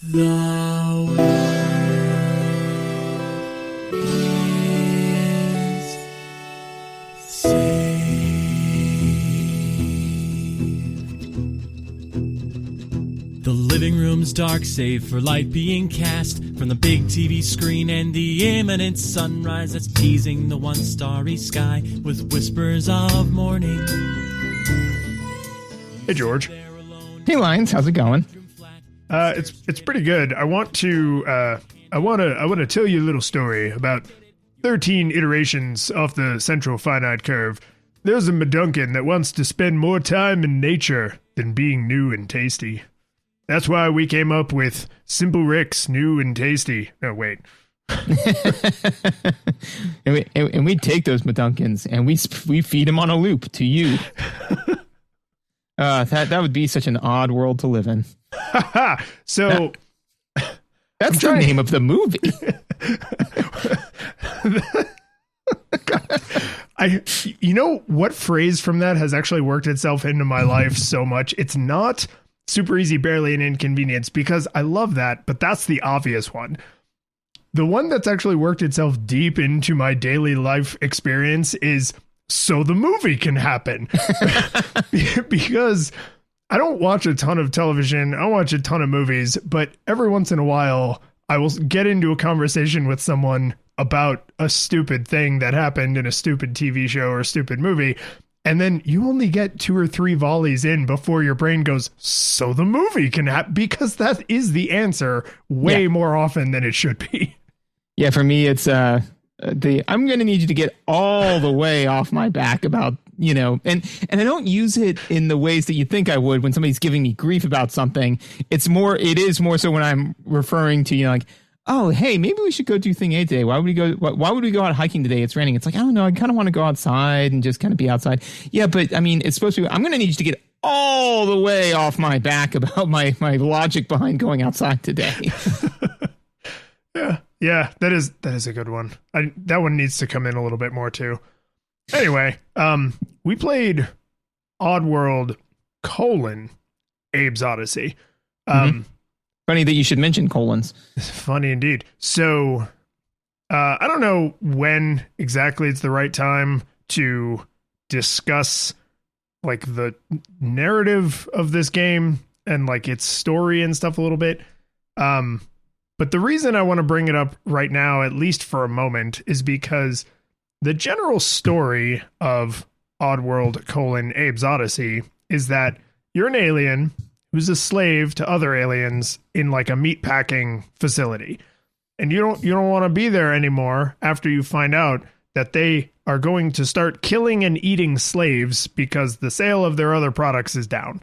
The world is safe. The living room's dark, save for light being cast from the big TV screen and the imminent sunrise that's teasing the one starry sky with whispers of morning. Hey, George. Hey, Lions, how's it going? It's pretty good. I want to tell you a little story about 13 iterations off the central finite curve. There's a Meduncan that wants to spend more time in nature than being new and tasty. That's why we came up with Simple Rick's New and Tasty. No, wait. and we take those Meduncans and we feed them on a loop to you. That would be such an odd world to live in. So that's the name of the movie. You know what phrase from that has actually worked itself into my life so much? It's not super easy, barely an inconvenience, because I love that, but that's the obvious one. The one that's actually worked itself deep into my daily life experience is so the movie can happen. Because I don't watch a ton of television. I watch a ton of movies, but every once in a while I will get into a conversation with someone about a stupid thing that happened in a stupid TV show or a stupid movie. And then you only get 2 or 3 volleys in before your brain goes, so the movie can happen, because that is the answer way more often than it should be. Yeah, for me, it's I'm going to need you to get all the way off my back about, and I don't use it in the ways that you think I would when somebody's giving me grief about something. It is more so when I'm referring to, like, oh, hey, maybe we should go do thing A today. Why would we go out hiking today? It's raining. It's like, I don't know. I kind of want to go outside and just kind of be outside. Yeah, but I mean, it's supposed to be, I'm going to need you to get all the way off my back about my logic behind going outside today. Yeah, that is a good one. That one needs to come in a little bit more too. Anyway, we played Oddworld : Abe's Oddysee. Funny that you should mention colons. Funny indeed. So, I don't know when exactly it's the right time to discuss like the narrative of this game and like its story and stuff a little bit. But the reason I want to bring it up right now, at least for a moment, is because the general story of Oddworld : Abe's Oddysee is that you're an alien who's a slave to other aliens in like a meatpacking facility. And you don't want to be there anymore after you find out that they are going to start killing and eating slaves because the sale of their other products is down.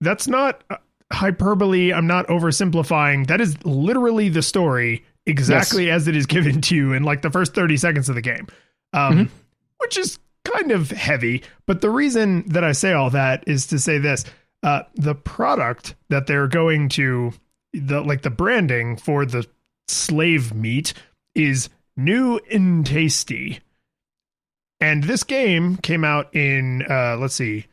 That's not hyperbole. I'm not oversimplifying. That is literally the story exactly as it is given to you in like the first 30 seconds of the game, which is kind of heavy. But the reason that I say all that is to say this. The product that they're going to, the branding for the slave meat is new and tasty. And this game came out in,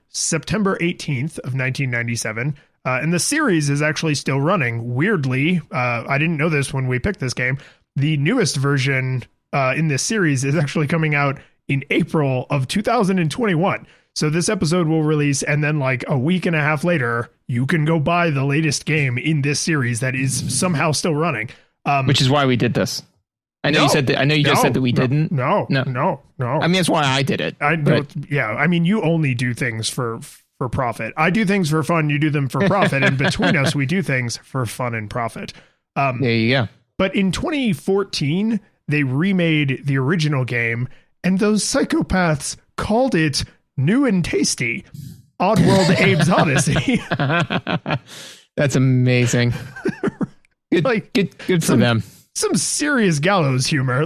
September 18th of 1997. And the series is actually still running. Weirdly, I didn't know this when we picked this game. The newest version in this series is actually coming out in April of 2021. So this episode will release, and then like a week and a half later, you can go buy the latest game in this series that is somehow still running. Which is why we did this. I know you said that. I know you just said that we didn't. No. I mean, that's why I did it. I mean, you only do things for profit. I do things for fun. You do them for profit. And between us, we do things for fun and profit. There you go. But in 2014, they remade the original game, and those psychopaths called it New and Tasty, Oddworld: Abe's Oddysee. That's amazing. Good for them. Some serious gallows humor.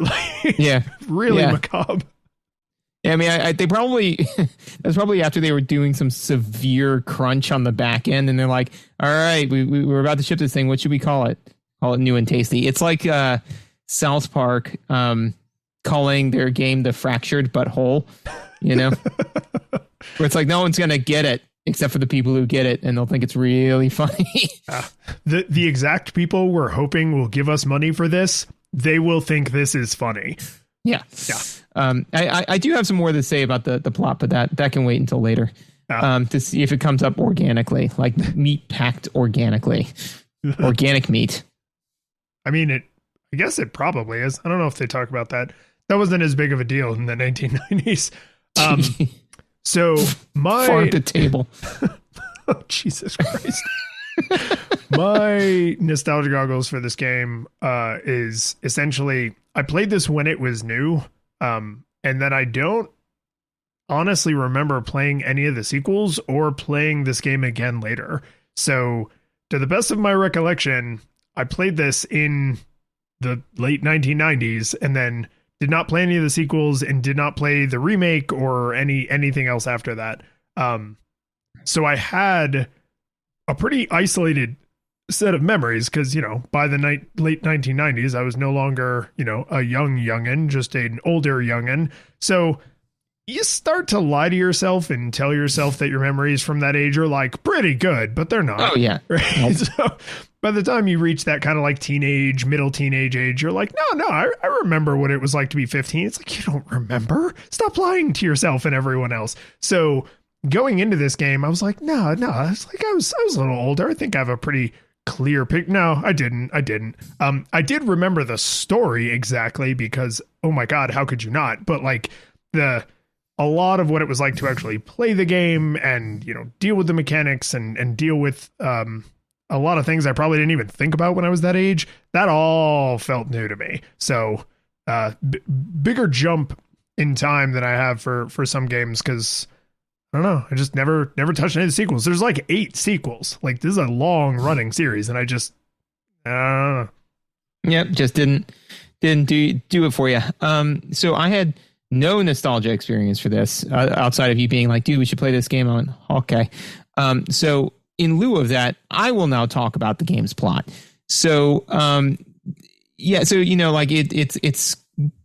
Really macabre. Yeah, I mean, they probably that's probably after they were doing some severe crunch on the back end, and they're like, "All right, we're about to ship this thing. What should we call it? Call it New and Tasty." It's like South Park calling their game the Fractured But Whole. Where it's like no one's gonna get it except for the people who get it, and they'll think it's really funny. The exact people we're hoping will give us money for this, they will think this is funny. Yeah. I do have some more to say about the plot, but that can wait until later to see if it comes up organically, like meat packed organically. Organic meat. I mean, I guess it probably is. I don't know if they talk about that. That wasn't as big of a deal in the 1990s. So farm to table. Oh, Jesus Christ. My nostalgia goggles for this game is essentially, I played this when it was new, and then I don't honestly remember playing any of the sequels or playing this game again later. So to the best of my recollection, I played this in the late 1990s and then did not play any of the sequels and did not play the remake or anything else after that. So I had a pretty isolated set of memories because, by the late 1990s, I was no longer, a young youngin', just an older youngin'. So you start to lie to yourself and tell yourself that your memories from that age are like pretty good, but they're not. Oh, yeah. Right? Nope. So by the time you reach that kind of like middle teenage age, you're like, no, I remember what it was like to be 15. It's like, you don't remember. Stop lying to yourself and everyone else. So going into this game, I was like, no. It's like I was a little older. I think I have a pretty clear pic. No, I didn't. I did remember the story exactly because, oh my God, how could you not? But like a lot of what it was like to actually play the game and, deal with the mechanics and deal with a lot of things I probably didn't even think about when I was that age, that all felt new to me. So bigger jump in time than I have for some games because I don't know. I just never touched any of the sequels. There's like 8 sequels. Like this is a long running series, and I just Yep, just didn't do it for you. So I had no nostalgia experience for this outside of you being like, dude, we should play this game. I went, okay. So in lieu of that, I will now talk about the game's plot. So, it's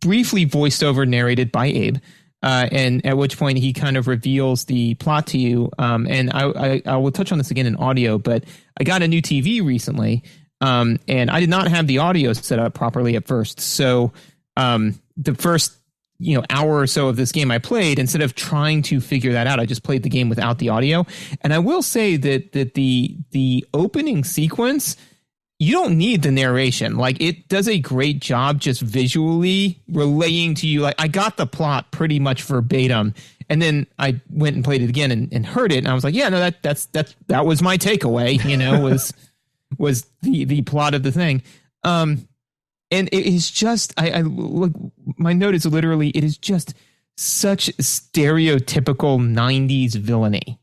briefly voiced over, narrated by Abe. And at which point he kind of reveals the plot to you. And I will touch on this again in audio, but I got a new TV recently. And I did not have the audio set up properly at first. So, the first, hour or so of this game I played, instead of trying to figure that out, I just played the game without the audio. And I will say that the opening sequence, you don't need the narration. Like it does a great job just visually relaying to you. Like I got the plot pretty much verbatim. And then I went and played it again and heard it. And I was like, yeah, no, that was my takeaway, was the plot of the thing. And it is just, I look, my note is literally, it is just such stereotypical 90s villainy,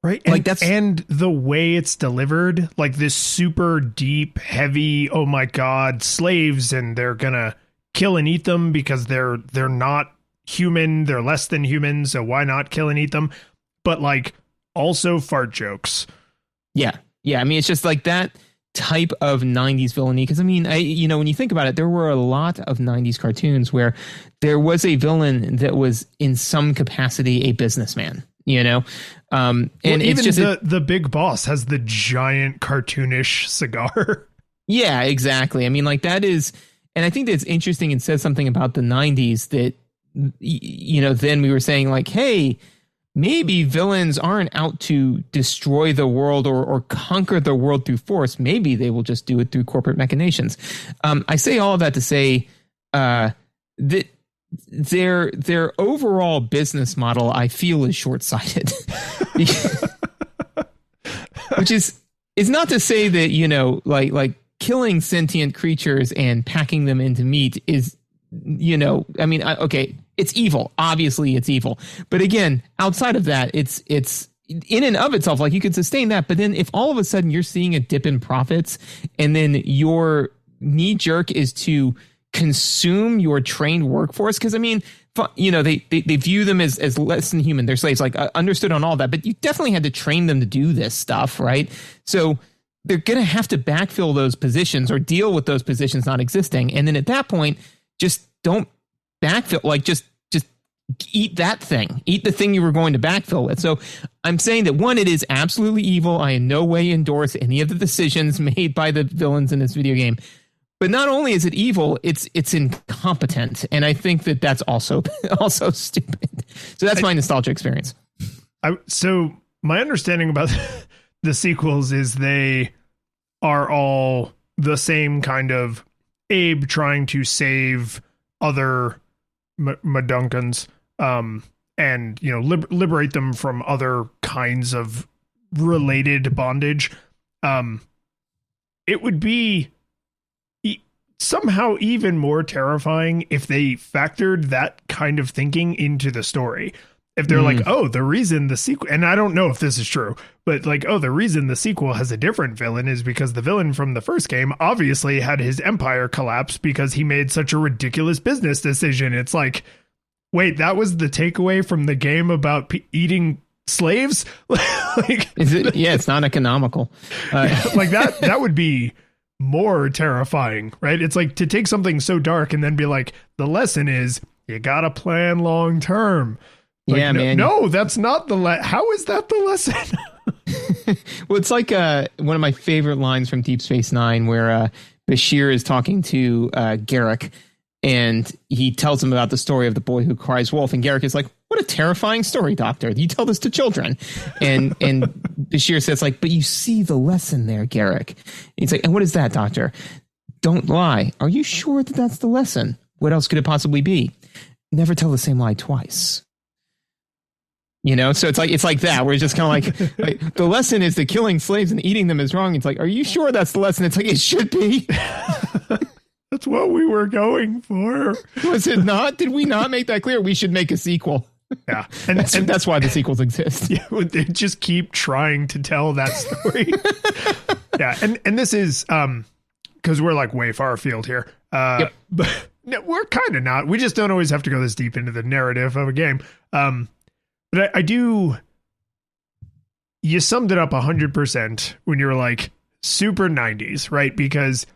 Right. And the way it's delivered, like this super deep, heavy, oh my God, slaves, and they're gonna kill and eat them because they're not human, they're less than human, so why not kill and eat them? But like also fart jokes. Yeah. I mean, it's just like that type of 90s villainy. Because I mean, when you think about it, there were a lot of 90s cartoons where there was a villain that was in some capacity a businessman. And it's just the big boss has the giant cartoonish cigar. Yeah, exactly. I mean, like that is, and I think that's interesting and says something about the 90s that, then we were saying like, hey, maybe villains aren't out to destroy the world or conquer the world through force. Maybe they will just do it through corporate machinations. I say all of that to say that their overall business model, I feel, is short-sighted. Which is not to say that, like killing sentient creatures and packing them into meat is, okay, it's evil. Obviously it's evil. But again, outside of that, it's in and of itself, like you could sustain that. But then if all of a sudden you're seeing a dip in profits and then your knee jerk is to consume your trained workforce, because I mean, they view them as less than human. They're slaves, like understood on all that, but you definitely had to train them to do this stuff, right? So they're going to have to backfill those positions or deal with those positions not existing. And then at that point, just don't backfill, like just eat that thing, eat the thing you were going to backfill with. So I'm saying that, one, it is absolutely evil. I in no way endorse any of the decisions made by the villains in this video game. But not only is it evil, it's incompetent. And I think that that's also stupid. So that's my nostalgia experience. So my understanding about the sequels is they are all the same kind of Abe trying to save other Madunkans, and, you know, liberate them from other kinds of related bondage. It would be somehow even more terrifying if they factored that kind of thinking into the story. If they're like, oh, the reason the sequel, and I don't know if this is true, but like, oh, the reason the sequel has a different villain is because the villain from the first game obviously had his empire collapse because he made such a ridiculous business decision. It's like, wait, that was the takeaway from the game about eating slaves? Like, is it? Yeah, it's not economical. Like that would be more terrifying, right? It's like to take something so dark and then be like, the lesson is you gotta plan long term. Like, yeah, man. No, that's not the how is that the lesson? Well, it's like one of my favorite lines from Deep Space Nine, where Bashir is talking to Garrick, and he tells him about the story of the boy who cries wolf, and Garrick is like, "What a terrifying story, Doctor! You tell this to children." And Bashir says, like, "But you see the lesson there, Garrick." And he's like, "And what is that, Doctor?" "Don't lie. Are you sure that that's the lesson? What else could it possibly be? Never tell the same lie twice." You know, so it's like that, where it's just kind of like the lesson is that killing slaves and eating them is wrong. It's like, are you sure that's the lesson? It's like, it should be. That's what we were going for. Was it not? Did we not make that clear? We should make a sequel. Yeah. And that's why the sequels exist. Yeah, they just keep trying to tell that story. Yeah. And this is because we're like way far afield here. Yep. But no, we're kind of not. We just don't always have to go this deep into the narrative of a game. But I do. You summed it up 100% when you were like super 90s, right? Because,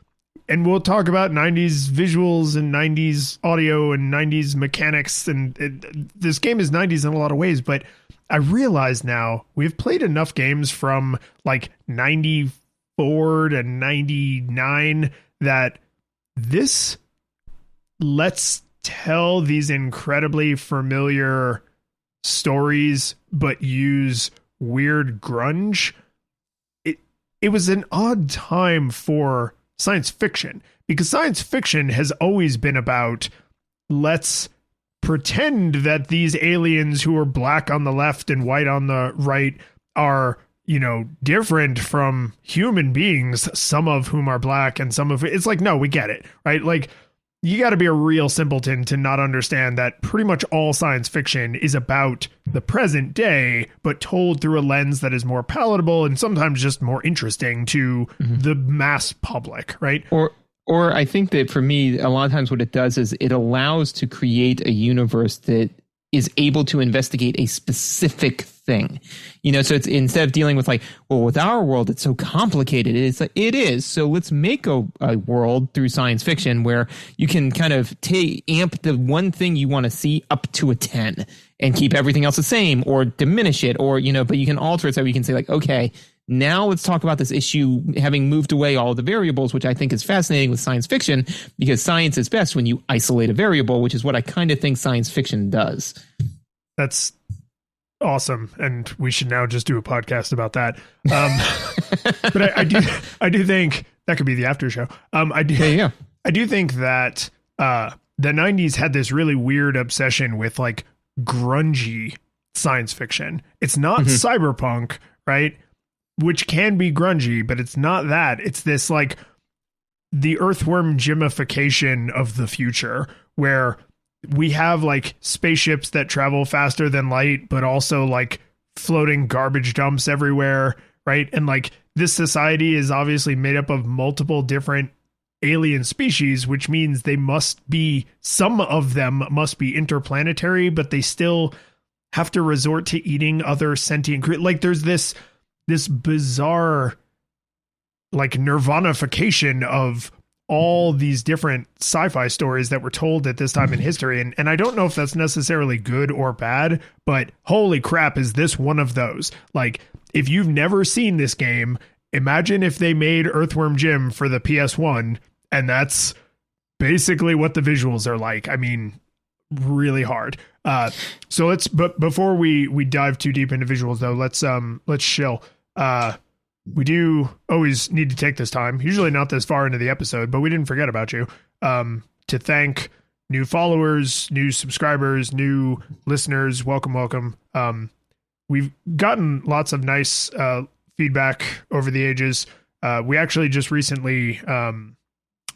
and we'll talk about 90s visuals and 90s audio and 90s mechanics. And this game is 90s in a lot of ways, but I realize now we've played enough games from like 94 to 99 that this lets tell these incredibly familiar stories but use weird grunge. It was an odd time for science fiction, because science fiction has always been about, let's pretend that these aliens who are black on the left and white on the right are, you know, different from human beings, some of whom are black and some of it's like, no, we get it, right? Like, you got to be a real simpleton to not understand that pretty much all science fiction is about the present day, but told through a lens that is more palatable and sometimes just more interesting to the mass public, right? Or I think that for me, a lot of times what it does is it allows to create a universe that is able to investigate a specific thing. You know, so it's instead of dealing with like, well, with our world, it's so complicated. It's like, it is. So let's make a world through science fiction where you can kind of amp the one thing you want to see up to a 10 and keep everything else the same, or diminish it, or, you know, but you can alter it so you can say like, okay, now let's talk about this issue, having moved away all the variables, which I think is fascinating with science fiction, because science is best when you isolate a variable, which is what I kind of think science fiction does. That's awesome. And we should now just do a podcast about that. But I do think that could be the after show. I do think that the 90s had this really weird obsession with like grungy science fiction. It's not cyberpunk, right? Which can be grungy, but it's not that. It's this like the earthworm gimification of the future, where we have like spaceships that travel faster than light, but also like floating garbage dumps everywhere, right? And like this society is obviously made up of multiple different alien species, which means some of them must be interplanetary, but they still have to resort to eating other sentient like there's this bizarre like nirvanification of all these different sci-fi stories that were told at this time in history. And I don't know if that's necessarily good or bad, but holy crap, is this one of those? Like, if you've never seen this game, imagine if they made Earthworm Jim for the PS1, and that's basically what the visuals are like. I mean, really hard. So but before we dive too deep into visuals though, let's chill. We do always need to take this time, usually not this far into the episode, but we didn't forget about you, to thank new followers, new subscribers, new listeners. Welcome. We've gotten lots of nice feedback over the ages. We actually just recently, I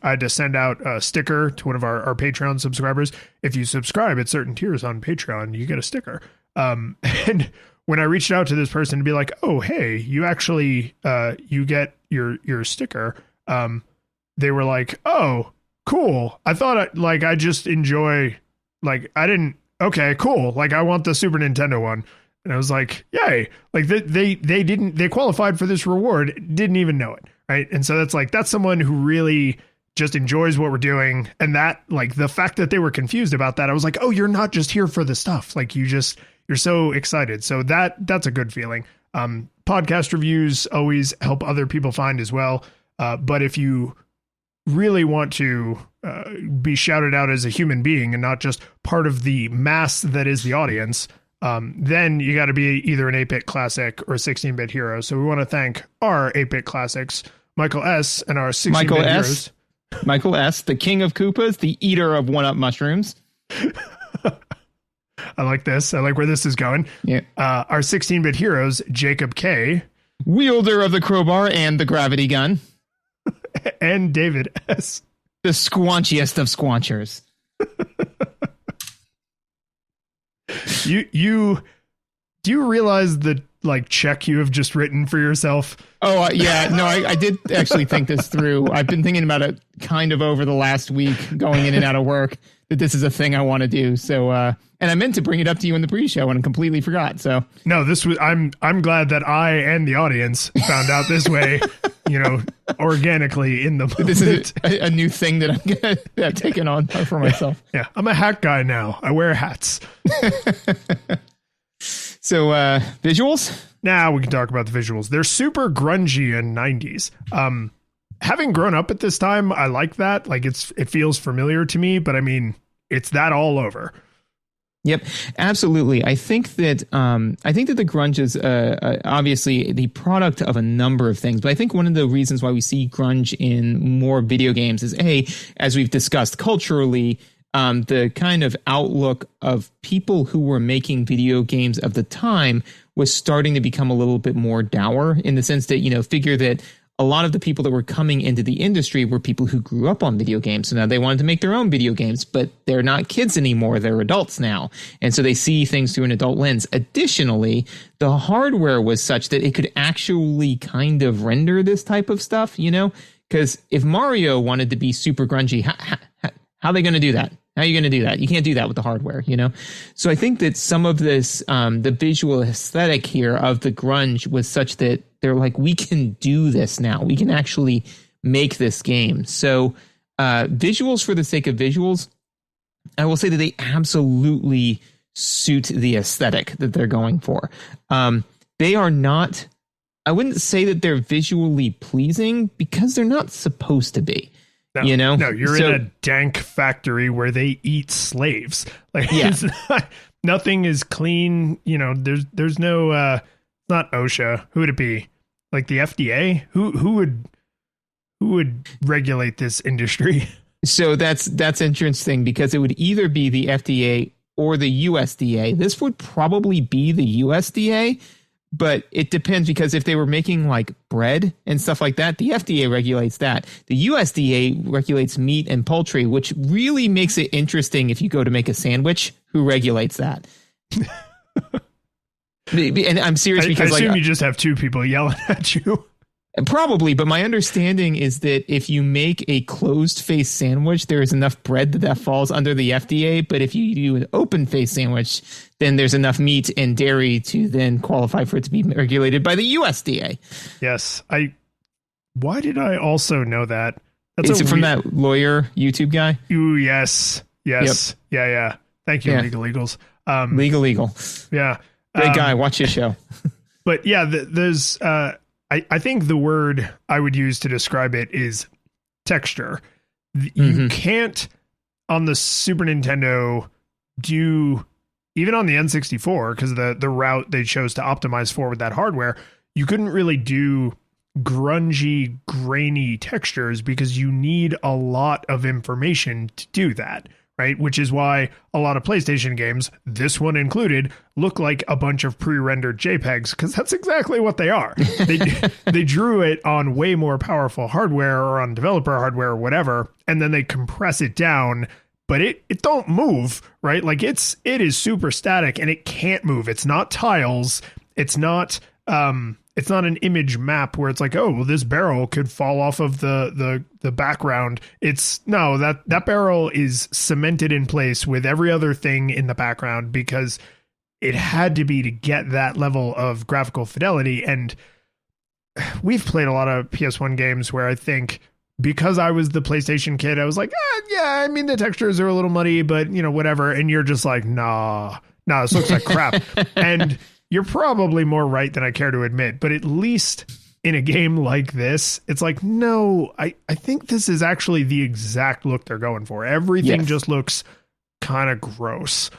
had to send out a sticker to one of our Patreon subscribers. If you subscribe at certain tiers on Patreon, you get a sticker. And when I reached out to this person to be like, oh, hey, you actually, you get your sticker. They were like, oh, cool. I thought I just enjoy, okay, cool. Like, I want the Super Nintendo one. And I was like, yay. Like they qualified for this reward, didn't even know it. Right. And so that's someone who really just enjoys what we're doing. And that, like, the fact that they were confused about that, I was like, oh, you're not just here for the stuff. Like, you're so excited. So that's a good feeling. Podcast reviews always help other people find as well. But if you really want to be shouted out as a human being and not just part of the mass that is the audience, then you got to be either an 8-bit classic or a 16-bit hero. So we want to thank our 8-bit classics, Michael S. and our 16-bit heroes. Michael S., the king of Koopas, the eater of one-up mushrooms. I like this. I like where this is going. Yeah. Our 16-bit heroes, Jacob K., wielder of the crowbar and the gravity gun. And David S., the squanchiest of squanchers. Do you realize the check you have just written for yourself? Oh, yeah. No, I did actually think this through. I've been thinking about it kind of over the last week, going in and out of work, that this is a thing I want to do. So, and I meant to bring it up to you in the pre-show and completely forgot. So no, I'm glad that I and the audience found out this way, organically in the moment. This is a new thing that I'm going to take on for myself. Yeah. I'm a hat guy now. I wear hats. So, visuals? Now we can talk about the visuals. They're super grungy and 90s. Having grown up at this time, I like that. Like, it feels familiar to me, but I mean, it's that all over. Yep, absolutely. I think that the grunge is obviously the product of a number of things, but I think one of the reasons why we see grunge in more video games is, as we've discussed culturally, the kind of outlook of people who were making video games of the time was starting to become a little bit more dour, in the sense that, figure that a lot of the people that were coming into the industry were people who grew up on video games. So now they wanted to make their own video games, but they're not kids anymore. They're adults now. And so they see things through an adult lens. Additionally, the hardware was such that it could actually kind of render this type of stuff, because if Mario wanted to be super grungy, how are they going to do that? How are you going to do that? You can't do that with the hardware, So I think that some of this, the visual aesthetic here of the grunge was such that they're like, we can do this now. We can actually make this game. So visuals for the sake of visuals, I will say that they absolutely suit the aesthetic that they're going for. They are not, I wouldn't say that they're visually pleasing, because they're not supposed to be. No, you're in a dank factory where they eat slaves. Like, yeah. Nothing is clean. There's no, not OSHA. Who would it be? Like the FDA? Who would regulate this industry? So that's interesting, because it would either be the FDA or the USDA. This would probably be the USDA. But it depends, because if they were making like bread and stuff like that, the FDA regulates that. The USDA regulates meat and poultry, which really makes it interesting if you go to make a sandwich. Who regulates that? And I'm serious, because I assume you just have two people yelling at you. Probably, but my understanding is that if you make a closed-face sandwich, there is enough bread that falls under the FDA. But if you do an open-face sandwich, then there's enough meat and dairy to then qualify for it to be regulated by the USDA. Yes. Why did I also know that? Is it from that lawyer YouTube guy? Ooh, yes. Yep. Yeah. Thank you, Legal Eagles. Legal Eagle. Yeah. Great guy. Watch his show. But yeah, there's, I think the word I would use to describe it is texture. You can't on the Super Nintendo do, even on the N64, because the route they chose to optimize for with that hardware, you couldn't really do grungy, grainy textures because you need a lot of information to do that, right? Which is why a lot of PlayStation games, this one included, look like a bunch of pre-rendered JPEGs, because that's exactly what they are. They drew it on way more powerful hardware or on developer hardware or whatever, and then they compress it down, but it don't move, right? Like it is super static and it can't move. It's not tiles. It's not an image map where it's like, oh, well, this barrel could fall off of the background. That barrel is cemented in place with every other thing in the background because it had to be to get that level of graphical fidelity. And we've played a lot of PS1 games where I think because I was the PlayStation kid, I was like, yeah, I mean, the textures are a little muddy, but whatever. And you're just like, nah, this looks like crap. And you're probably more right than I care to admit, but at least in a game like this, it's like, no, I think this is actually the exact look they're going for. Everything just looks kind of gross.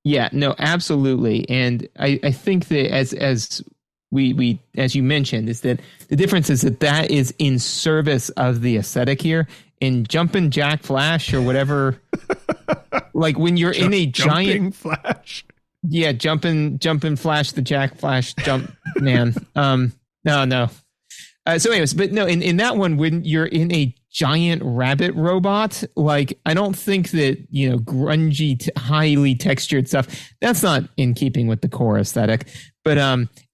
Yeah, no, absolutely. And I think that as you mentioned, is that the difference is that is in service of the aesthetic here. In Jumpin' Jack Flash or whatever, like when you're in a giant Flash. Yeah, jumping Flash, the Jack Flash jump man. No. So anyways, but no, in that one, when you're in a giant rabbit robot, like I don't think that, grungy, highly textured stuff, that's not in keeping with the core aesthetic, but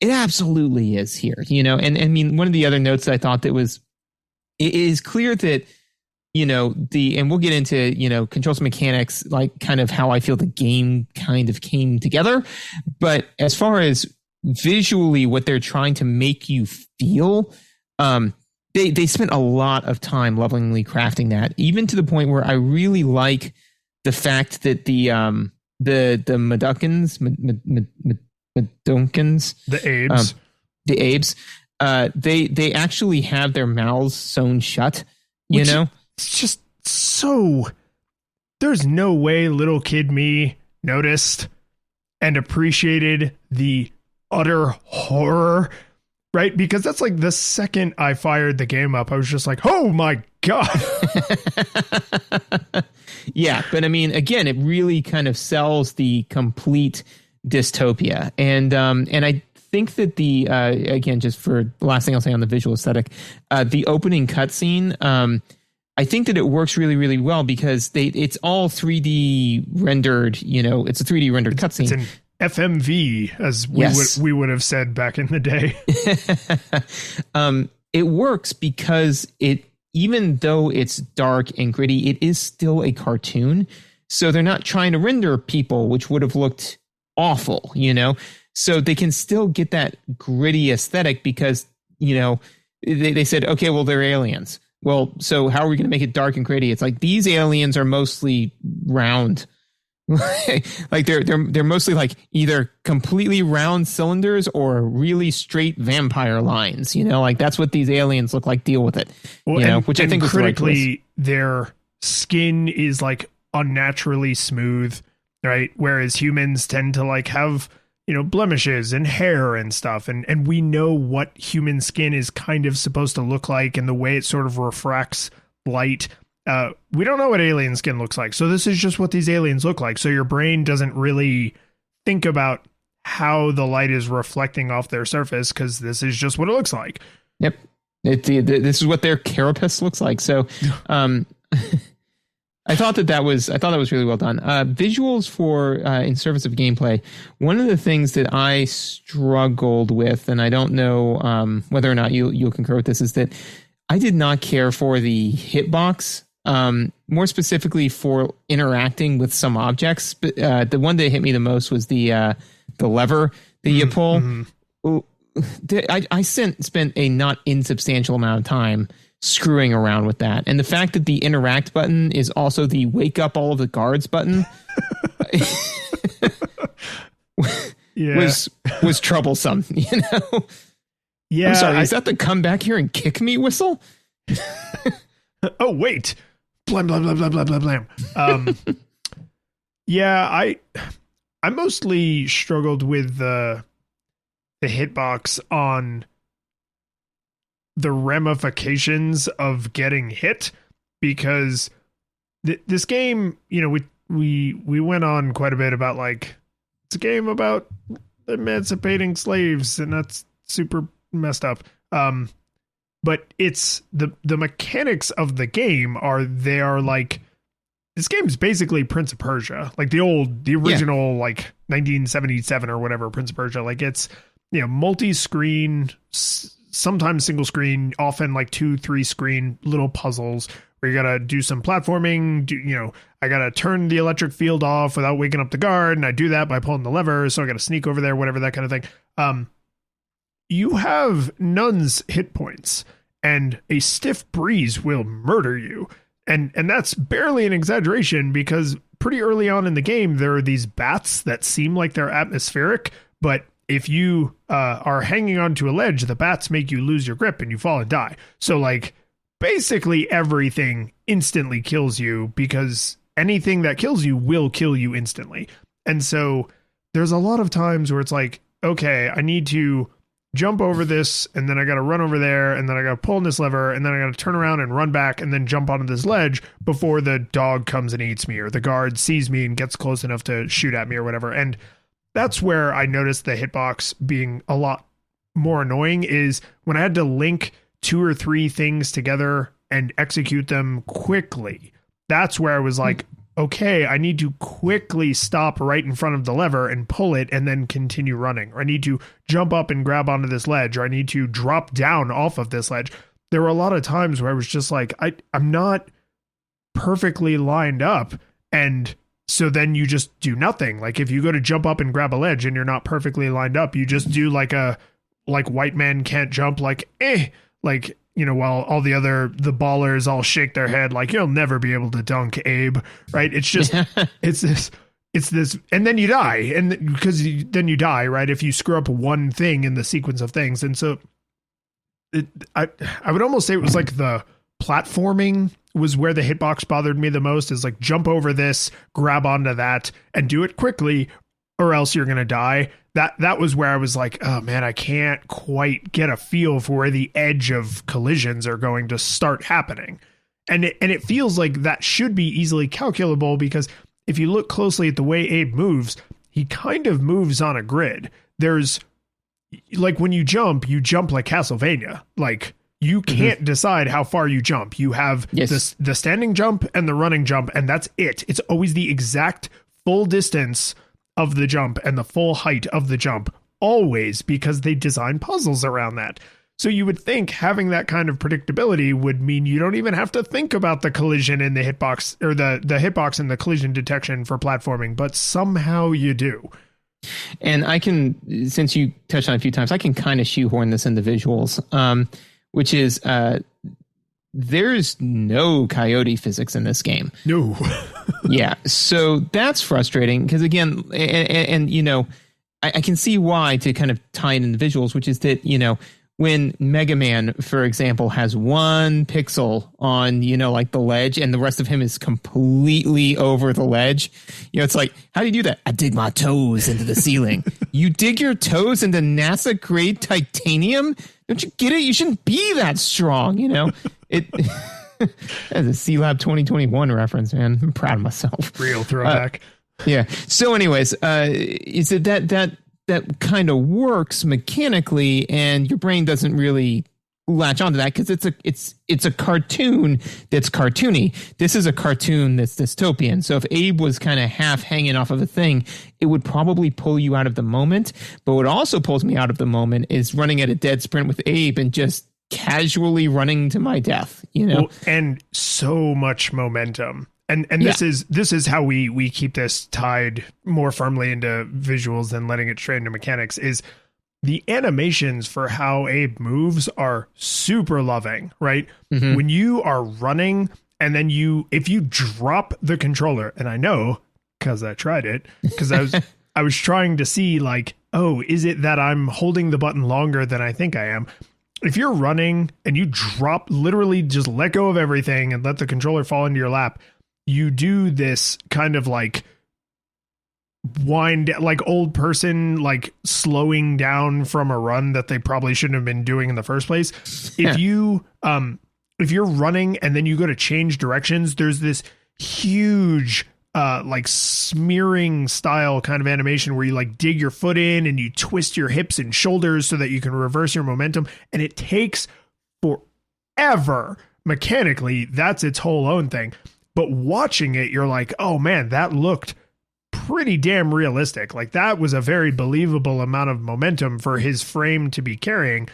it absolutely is here, and I mean, one of the other notes that I thought it is clear that, and we'll get into, controls mechanics, like kind of how I feel the game kind of came together. But as far as visually what they're trying to make you feel, they spent a lot of time lovingly crafting that, even to the point where I really like the fact that the Madunkins, the Abes, they actually have their mouths sewn shut, It's just so, there's no way little kid me noticed and appreciated the utter horror, right? Because that's like the second I fired the game up, I was just like, oh my God. Yeah. But I mean, again, it really kind of sells the complete dystopia. And I think that again, just for the last thing I'll say on the visual aesthetic, the opening cutscene, I think that it works really, really well because it's all 3D rendered, it's a 3D rendered cutscene. It's an FMV, as we would have said back in the day. It works because even though it's dark and gritty, it is still a cartoon. So they're not trying to render people, which would have looked awful, so they can still get that gritty aesthetic because, they said, okay, well, they're aliens. Well, so how are we going to make it dark and gritty? It's like these aliens are mostly round. Like they're mostly like either completely round cylinders or really straight vampire lines, like that's what these aliens look like. Deal with it. Well, which I think was critically their skin is like unnaturally smooth, right? Whereas humans tend to like have, blemishes and hair and stuff. And we know what human skin is kind of supposed to look like and the way it sort of refracts light. We don't know what alien skin looks like. So this is just what these aliens look like. So your brain doesn't really think about how the light is reflecting off their surface because this is just what it looks like. Yep. This is what their carapace looks like. So, I thought that was really well done. Visuals for in service of gameplay. One of the things that I struggled with, and I don't know whether or not you'll concur with this, is that I did not care for the hitbox. More specifically for interacting with some objects. But the one that hit me the most was the lever that you pull. I spent a not insubstantial amount of time screwing around with that. And the fact that the interact button is also the wake up all of the guards button was troublesome, you know? Yeah. I'm sorry, is that the come back here and kick me whistle? Oh, wait. Blam, blam, blam, blam, blam, blam, blam. Yeah, I mostly struggled with the hitbox on the ramifications of getting hit, because this game, you know, we went on quite a bit about like, it's a game about emancipating slaves, and that's super messed up. But it's the mechanics of the game are like, this game is basically Prince of Persia, like the original, like 1977 or whatever Prince of Persia. Like it's, you know, multi-screen, sometimes single screen, often like 2-3 screen little puzzles where you gotta do some platforming. You know, I gotta turn the electric field off without waking up the guard, and I do that by pulling the lever. So I gotta sneak over there, whatever, that kind of thing. You have none's hit points, and a stiff breeze will murder you. And that's barely an exaggeration, because pretty early on in the game, there are these bats that seem like they're atmospheric, but if you are hanging onto a ledge, the bats make you lose your grip and you fall and die. So like basically everything instantly kills you, because anything that kills you will kill you instantly. And so there's a lot of times where it's like, okay, I need to jump over this, and then I got to run over there, and then I got to pull in this lever, and then I got to turn around and run back and then jump onto this ledge before the dog comes and eats me, or the guard sees me and gets close enough to shoot at me or whatever. And that's where I noticed the hitbox being a lot more annoying, is when I had to link 2 or 3 things together and execute them quickly. That's where I was like, okay, I need to quickly stop right in front of the lever and pull it and then continue running. Or I need to jump up and grab onto this ledge, or I need to drop down off of this ledge. There were a lot of times where I was just like, I'm not perfectly lined up. And so then you just do nothing. Like if you go to jump up and grab a ledge and you're not perfectly lined up, you just do like white man can't jump, like, you know, while all the ballers all shake their head like, you'll never be able to dunk, Abe, right? It's just, it's this, and then you die. And because then you die, right? If you screw up one thing in the sequence of things. And so I would almost say it was like the platforming was where the hitbox bothered me the most, is like jump over this, grab onto that, and do it quickly, or else you're going to die. That was where I was like, oh man, I can't quite get a feel for where the edge of collisions are going to start happening. And it feels like that should be easily calculable, because if you look closely at the way Abe moves, he kind of moves on a grid. There's like when you jump like Castlevania. Like you can't decide how far you jump. You have the standing jump and the running jump, and that's it. It's always the exact full distance of the jump and the full height of the jump, always, because they design puzzles around that. So you would think having that kind of predictability would mean you don't even have to think about the collision in the hitbox, or the hitbox and the collision detection for platforming, but somehow you do. And I can, since you touched on it a few times, I can kind of shoehorn this into visuals, which is there's no coyote physics in this game. No. Yeah. So that's frustrating, because again, and you know, I can see why, to kind of tie it in the visuals, which is that, you know, when Mega Man, for example, has 1 pixel on, you know, like the ledge, and the rest of him is completely over the ledge, you know, it's like, how do you do that? I dig my toes into the ceiling. You dig your toes into NASA grade titanium? Don't you get it? You shouldn't be that strong, you know? It as a C-Lab 2021 reference, man. I'm proud of myself. Real throwback. Yeah. So anyways, is it that kind of works mechanically, and your brain doesn't really latch onto that, because it's a cartoon that's cartoony. This is a cartoon that's dystopian. So if Abe was kind of half hanging off of a thing, it would probably pull you out of the moment. But what also pulls me out of the moment is running at a dead sprint with Abe and just casually running to my death, you know? Well, and so much momentum. And this is how we keep this tied more firmly into visuals than letting it straight into mechanics, is the animations for how Abe moves are super loving, right? Mhm. When you are running and then if you drop the controller, and I know because I tried it, because I was trying to see like, oh, is it that I'm holding the button longer than I think I am? If you're running and you literally just let go of everything and let the controller fall into your lap, you do this kind of like wind, like old person, like slowing down from a run that they probably shouldn't have been doing in the first place. If you're running and then you go to change directions, there's this huge like smearing style kind of animation where you like dig your foot in and you twist your hips and shoulders so that you can reverse your momentum. And it takes forever. Mechanically, that's its whole own thing. But watching it, you're like, oh man, that looked pretty damn realistic. Like that was a very believable amount of momentum for his frame to be carrying.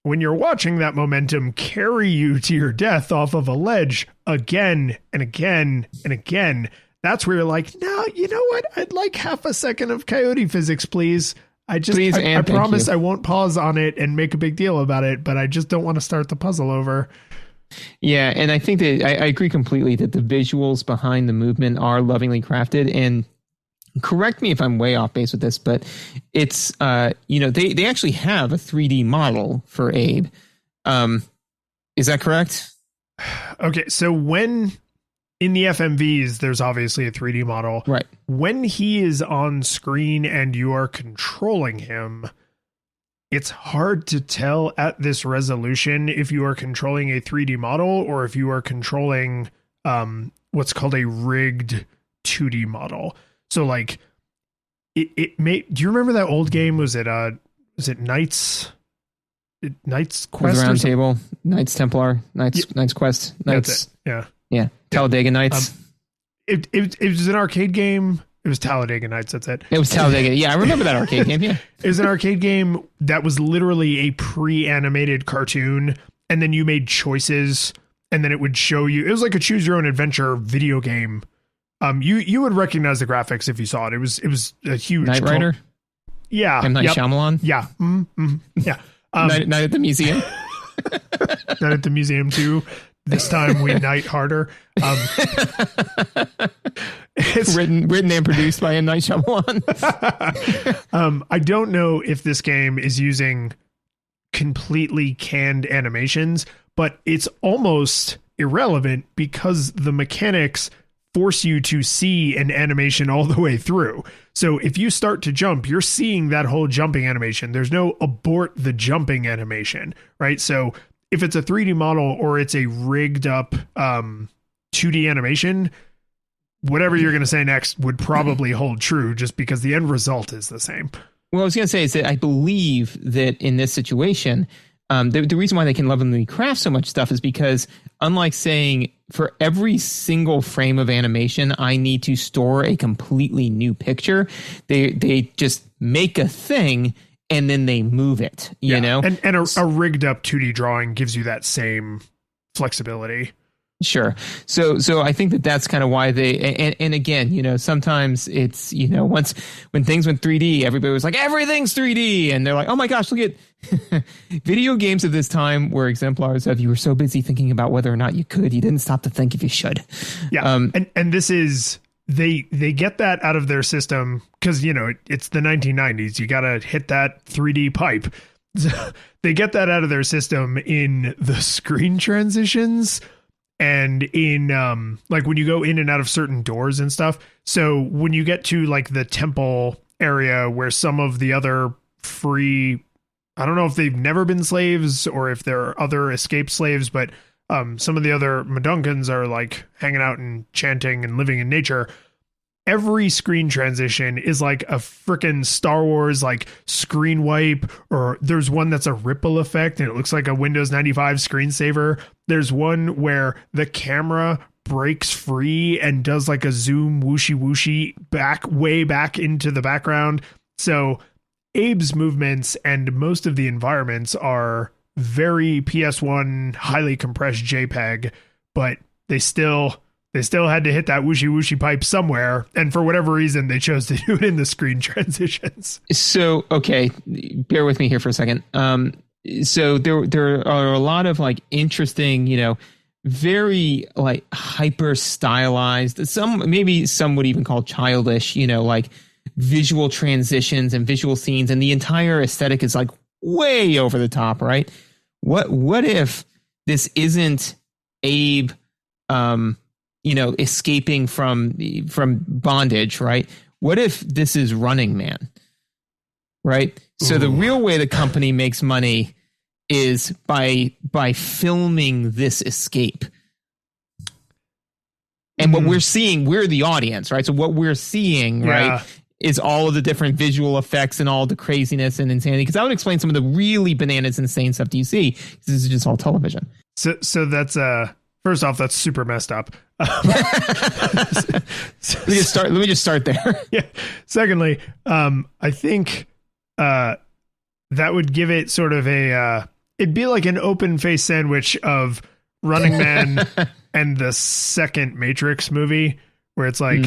When you're watching that momentum carry you to your death off of a ledge again and again and again, that's where you're like, no, you know what? I'd like half a second of coyote physics, please. I promise I won't pause on it and make a big deal about it, but I just don't want to start the puzzle over. Yeah, and I think that I agree completely that the visuals behind the movement are lovingly crafted. And correct me if I'm way off base with this, but it's they actually have a 3D model for Abe. Is that correct? Okay, so when in the FMVs, there's obviously a 3D model. Right. When he is on screen and you are controlling him, it's hard to tell at this resolution if you are controlling a 3D model or if you are controlling what's called a rigged 2D model. So like it may, do you remember that old game? Was it Knights Quest? The Round Table, Knights Templar, Knights Quest, Knights. Yeah. Talladega Nights. It was an arcade game. It was Talladega Nights. That's it. It was Talladega. Yeah, I remember that arcade game. Yeah. It was an arcade game that was literally a pre-animated cartoon. And then you made choices and then it would show you. It was like a choose your own adventure video game. You would recognize the graphics if you saw it. It was a huge Knight Rider. Yeah. M. Night Shyamalan. Yeah. Yeah. Night at the Museum. Night at the Museum too. This time we night harder. It's written and produced by M. Night Shyamalan. I don't know if this game is using completely canned animations, but it's almost irrelevant because the mechanics force you to see an animation all the way through. So if you start to jump, you're seeing that whole jumping animation. There's no abort the jumping animation, right? So if it's a 3D model or it's a rigged up 2D animation, whatever you're going to say next would probably hold true just because the end result is the same. Well, I was going to say is that I believe that in this situation, the reason why they can lovingly craft so much stuff is because unlike saying for every single frame of animation, I need to store a completely new picture, they just make a thing and then they move it, you know? And a rigged up 2D drawing gives you that same flexibility. Sure. So I think that's kind of why they, and again, sometimes it's, when things went 3D, everybody was like, everything's 3D. And they're like, oh my gosh, look at video games of this time were exemplars of you were so busy thinking about whether or not you didn't stop to think if you should. Yeah. And this is, they get that out of their system because, it's the 1990s. You got to hit that 3D pipe. They get that out of their system in the screen transitions and in like when you go in and out of certain doors and stuff. So when you get to like the temple area where some of the other free, I don't know if they've never been slaves or if there are other escaped slaves, but some of the other Madunkans are like hanging out and chanting and living in nature. Every screen transition is like a freaking Star Wars like screen wipe, or there's one that's a ripple effect and it looks like a Windows 95 screensaver. There's one where the camera breaks free and does like a zoom whooshy way back into the background. So Abe's movements and most of the environments are very PS1 highly compressed JPEG, but they still they still had to hit that whooshy whooshy pipe somewhere. And for whatever reason, they chose to do it in the screen transitions. So, okay, bear with me here for a second. So there are a lot of like interesting, very like hyper stylized, some would even call childish, like visual transitions and visual scenes, and the entire aesthetic is like way over the top, right? What if this isn't Abe, escaping from bondage, right? What if this is Running Man, right? So the real way the company makes money is by filming this escape. And what we're seeing, we're the audience, right? So what we're seeing, right, is all of the different visual effects and all the craziness and insanity. Because that would explain some of the really bananas, insane stuff you see. This is just all television. So that's first off, that's super messed up. Let me just start there. Yeah. Secondly, I think that would give it sort of it'd be like an open face sandwich of Running Man and the second Matrix movie, where it's like,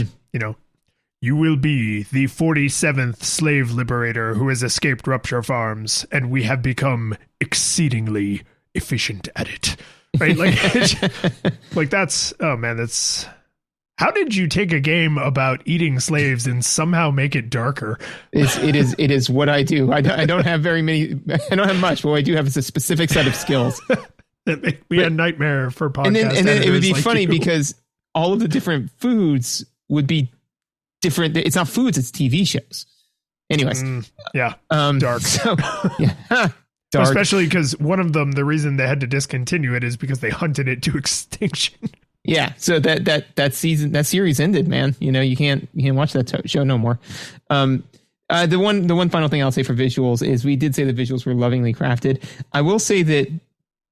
you will be the 47th slave liberator who has escaped Rupture Farms, and we have become exceedingly efficient at it. Right? Like that's, oh man, that's, how did you take a game about eating slaves and somehow make it darker? It is what I do. I don't have very many. I don't have much, but what I do have is a specific set of skills that make me a nightmare for podcasts. And then it would be like funny you. because all of the different foods would be different. It's not foods; it's TV shows. Anyways, dark. So, yeah. Dark. Especially because one of them, the reason they had to discontinue it is because they hunted it to extinction. Yeah, so that series ended, man. You can't watch that show no more. The one final thing I'll say for visuals is we did say the visuals were lovingly crafted. I will say that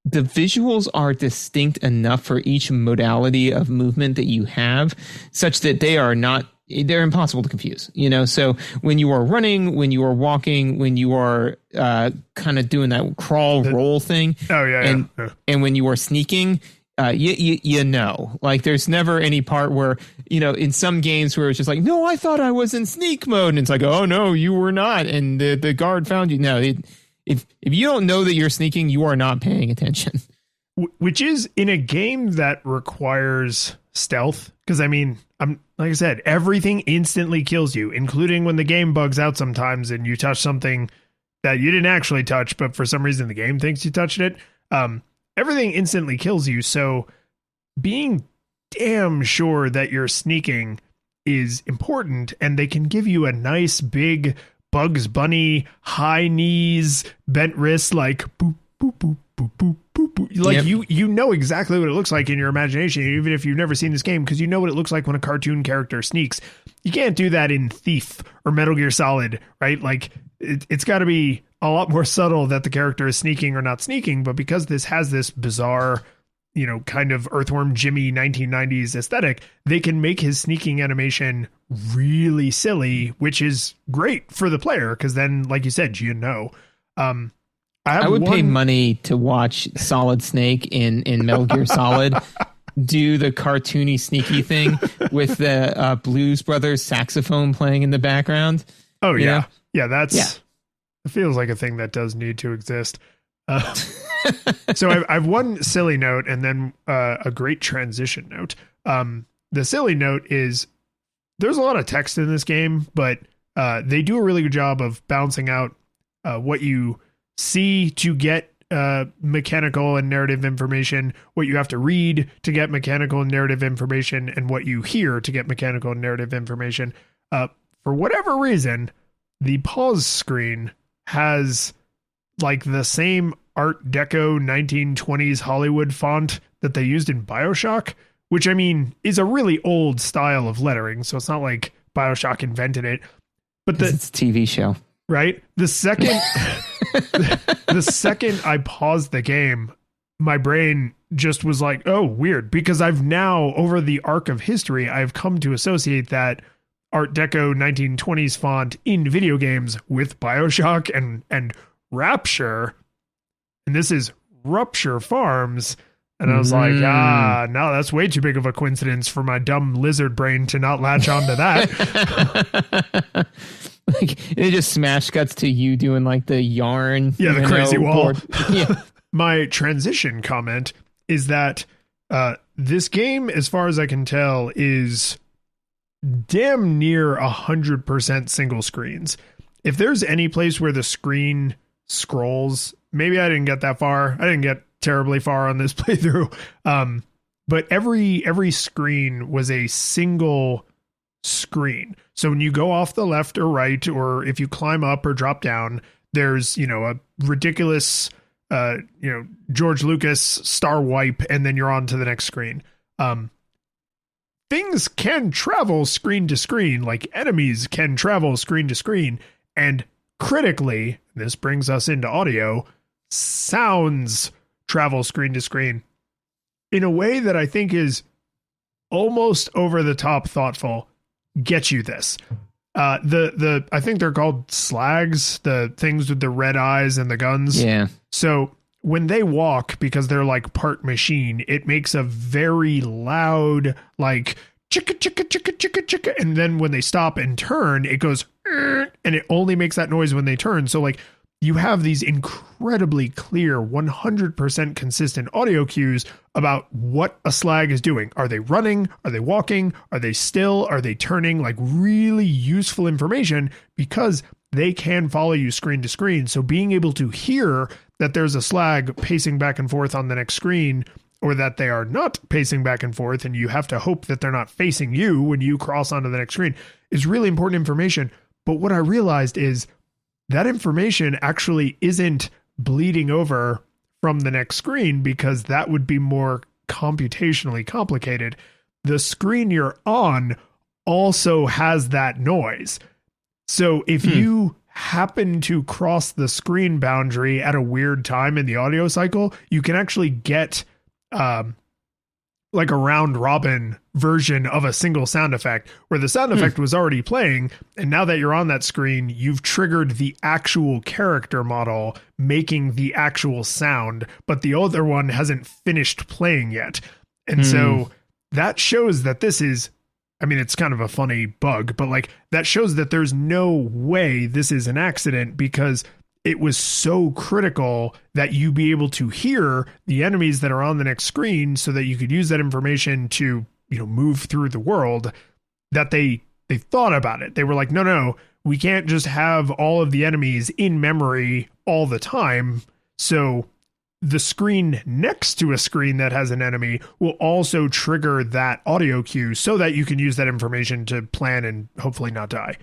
the visuals are distinct enough for each modality of movement that you have, such that they're impossible to confuse. So when you are running, when you are walking, when you are kind of doing that crawl roll thing, and when you are sneaking. Like there's never any part where, in some games where it's just like, no, I thought I was in sneak mode. And it's like, oh no, you were not. And the guard found you. No, if you don't know that you're sneaking, you are not paying attention. Which is in a game that requires stealth. Because like I said, everything instantly kills you, including when the game bugs out sometimes and you touch something that you didn't actually touch, but for some reason the game thinks you touched it. Everything instantly kills you, so being damn sure that you're sneaking is important, and they can give you a nice big Bugs Bunny, high knees, bent wrists, like boop, boop, boop, boop, boop, boop, boop. Like you know exactly what it looks like in your imagination, even if you've never seen this game, because you know what it looks like when a cartoon character sneaks. You can't do that in Thief or Metal Gear Solid, right? Like it's got to be a lot more subtle that the character is sneaking or not sneaking, but because this has this bizarre, kind of Earthworm Jimmy 1990s aesthetic, they can make his sneaking animation really silly, which is great for the player because then, like you said, I would pay money to watch Solid Snake in Metal Gear Solid do the cartoony sneaky thing with the Blues Brothers saxophone playing in the background. Oh yeah. It feels like a thing that does need to exist. So I've one silly note and then a great transition note. The silly note is there's a lot of text in this game, but they do a really good job of balancing out what you see to get mechanical and narrative information, what you have to read to get mechanical and narrative information, and what you hear to get mechanical and narrative information. For whatever reason, the pause screen has like the same Art Deco 1920s Hollywood font that they used in BioShock, which is a really old style of lettering. So it's not like BioShock invented it, but it's a TV show, right? The second I paused the game, my brain just was like, oh, weird, because I've now, over the arc of history, I've come to associate that Art Deco 1920s font in video games with BioShock and Rapture. And this is Rupture Farms. And I was like, no, that's way too big of a coincidence for my dumb lizard brain to not latch onto that. Like it just smash cuts to you doing like the yarn. Yeah, the crazy wall. Yeah. My transition comment is that this game, as far as I can tell, is damn near 100% single screens. If there's any place where the screen scrolls, maybe I didn't get that far. I didn't get terribly far on this playthrough. But every screen was a single screen. So when you go off the left or right, or if you climb up or drop down, there's, a ridiculous, George Lucas star wipe, and then you're on to the next screen. Things can travel screen to screen, like enemies can travel screen to screen. And critically, this brings us into audio, sounds travel screen to screen in a way that I think is almost over the top thoughtful. Get you this. I think they're called slags, the things with the red eyes and the guns. Yeah. So when they walk, because they're like part machine, it makes a very loud, like chicka, chicka, chicka, chicka, chicka. And then when they stop and turn, it goes, and it only makes that noise when they turn. So like you have these incredibly clear, 100% consistent audio cues about what a slag is doing. Are they running? Are they walking? Are they still? Are they turning? Like really useful information because they can follow you screen to screen. So being able to hear that there's a slag pacing back and forth on the next screen, or that they are not pacing back and forth, and you have to hope that they're not facing you when you cross onto the next screen, is really important information. But what I realized is that information actually isn't bleeding over from the next screen, because that would be more computationally complicated. The screen you're on also has that noise. So if you happen to cross the screen boundary at a weird time in the audio cycle, you can actually get like a round robin version of a single sound effect, where the sound effect was already playing, and now that you're on that screen, you've triggered the actual character model making the actual sound, but the other one hasn't finished playing yet. And so that shows that this is, I mean, it's kind of a funny bug, but like that shows that there's no way this is an accident, because it was so critical that you be able to hear the enemies that are on the next screen so that you could use that information to, move through the world, that they thought about it. They were like, no, we can't just have all of the enemies in memory all the time. So the screen next to a screen that has an enemy will also trigger that audio cue so that you can use that information to plan and hopefully not die.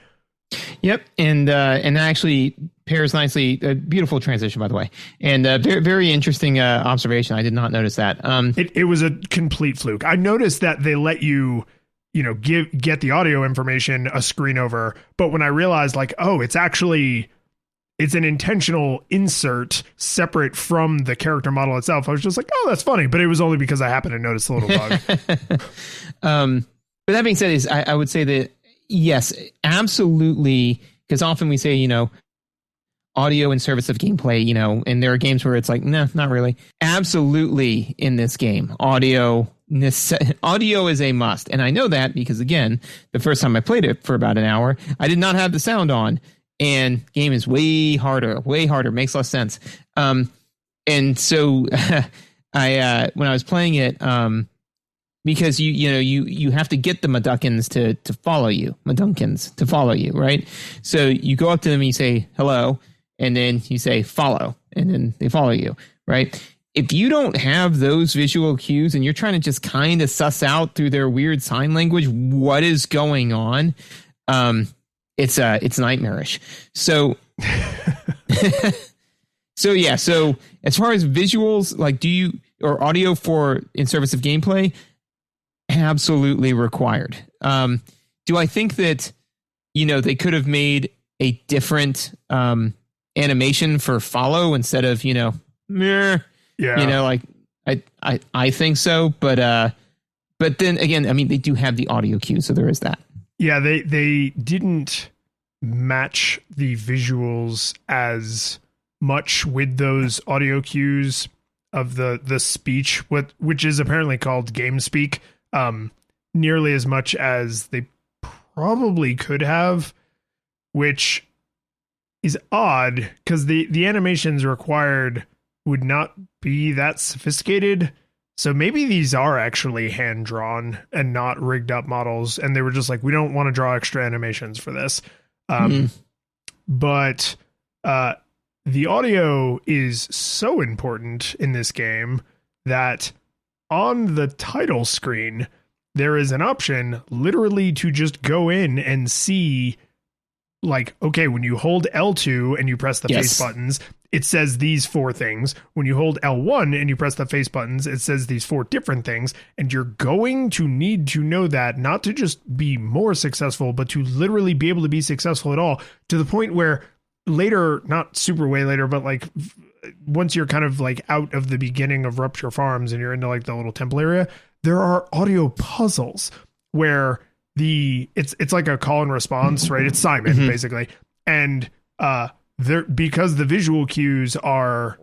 Yep, and that actually pairs nicely. A beautiful transition, by the way, and very, very interesting observation. I did not notice that. It was a complete fluke. I noticed that they let you, get the audio information a screen over, but when I realized, like, oh, it's an intentional insert separate from the character model itself, I was just like, oh, that's funny. But it was only because I happened to notice the little bug. But that being said, I would say that. Yes, absolutely. Because often we say, audio in service of gameplay, and there are games where it's like, nah, not really. Absolutely, in this game, audio is a must. And I know that because, again, the first time I played it for about an hour, I did not have the sound on. And game is way harder, makes less sense. And so I when I was playing it, because you have to get the Madunkins to follow you, right? So you go up to them and you say hello, and then you say follow, and then they follow you, right? If you don't have those visual cues and you're trying to just kind of suss out through their weird sign language what is going on, it's nightmarish. So so as far as visuals, like or audio for in service of gameplay, absolutely required. Do I think that, they could have made a different animation for follow instead of, meh, like I think so. But then again, I mean, they do have the audio cue, so there is that. Yeah, they didn't match the visuals as much with those audio cues. of the speech, which is apparently called game speak, nearly as much as they probably could have, which is odd because the animations required would not be that sophisticated. So maybe these are actually hand drawn and not rigged up models, and they were just like, we don't want to draw extra animations for this. But the audio is so important in this game that on the title screen, there is an option literally to just go in and see, like, okay, when you hold L2 and you press the face buttons, it says these 4 things. When you hold L1 and you press the face buttons, it says these 4 different things. And you're going to need to know that, not to just be more successful, but to literally be able to be successful at all, to the point where later, not super way later, but like once you're kind of like out of the beginning of Rupture Farms and you're into like the little temple area, there are audio puzzles where it's like a call and response, right? It's Simon basically. And there, because the visual cues are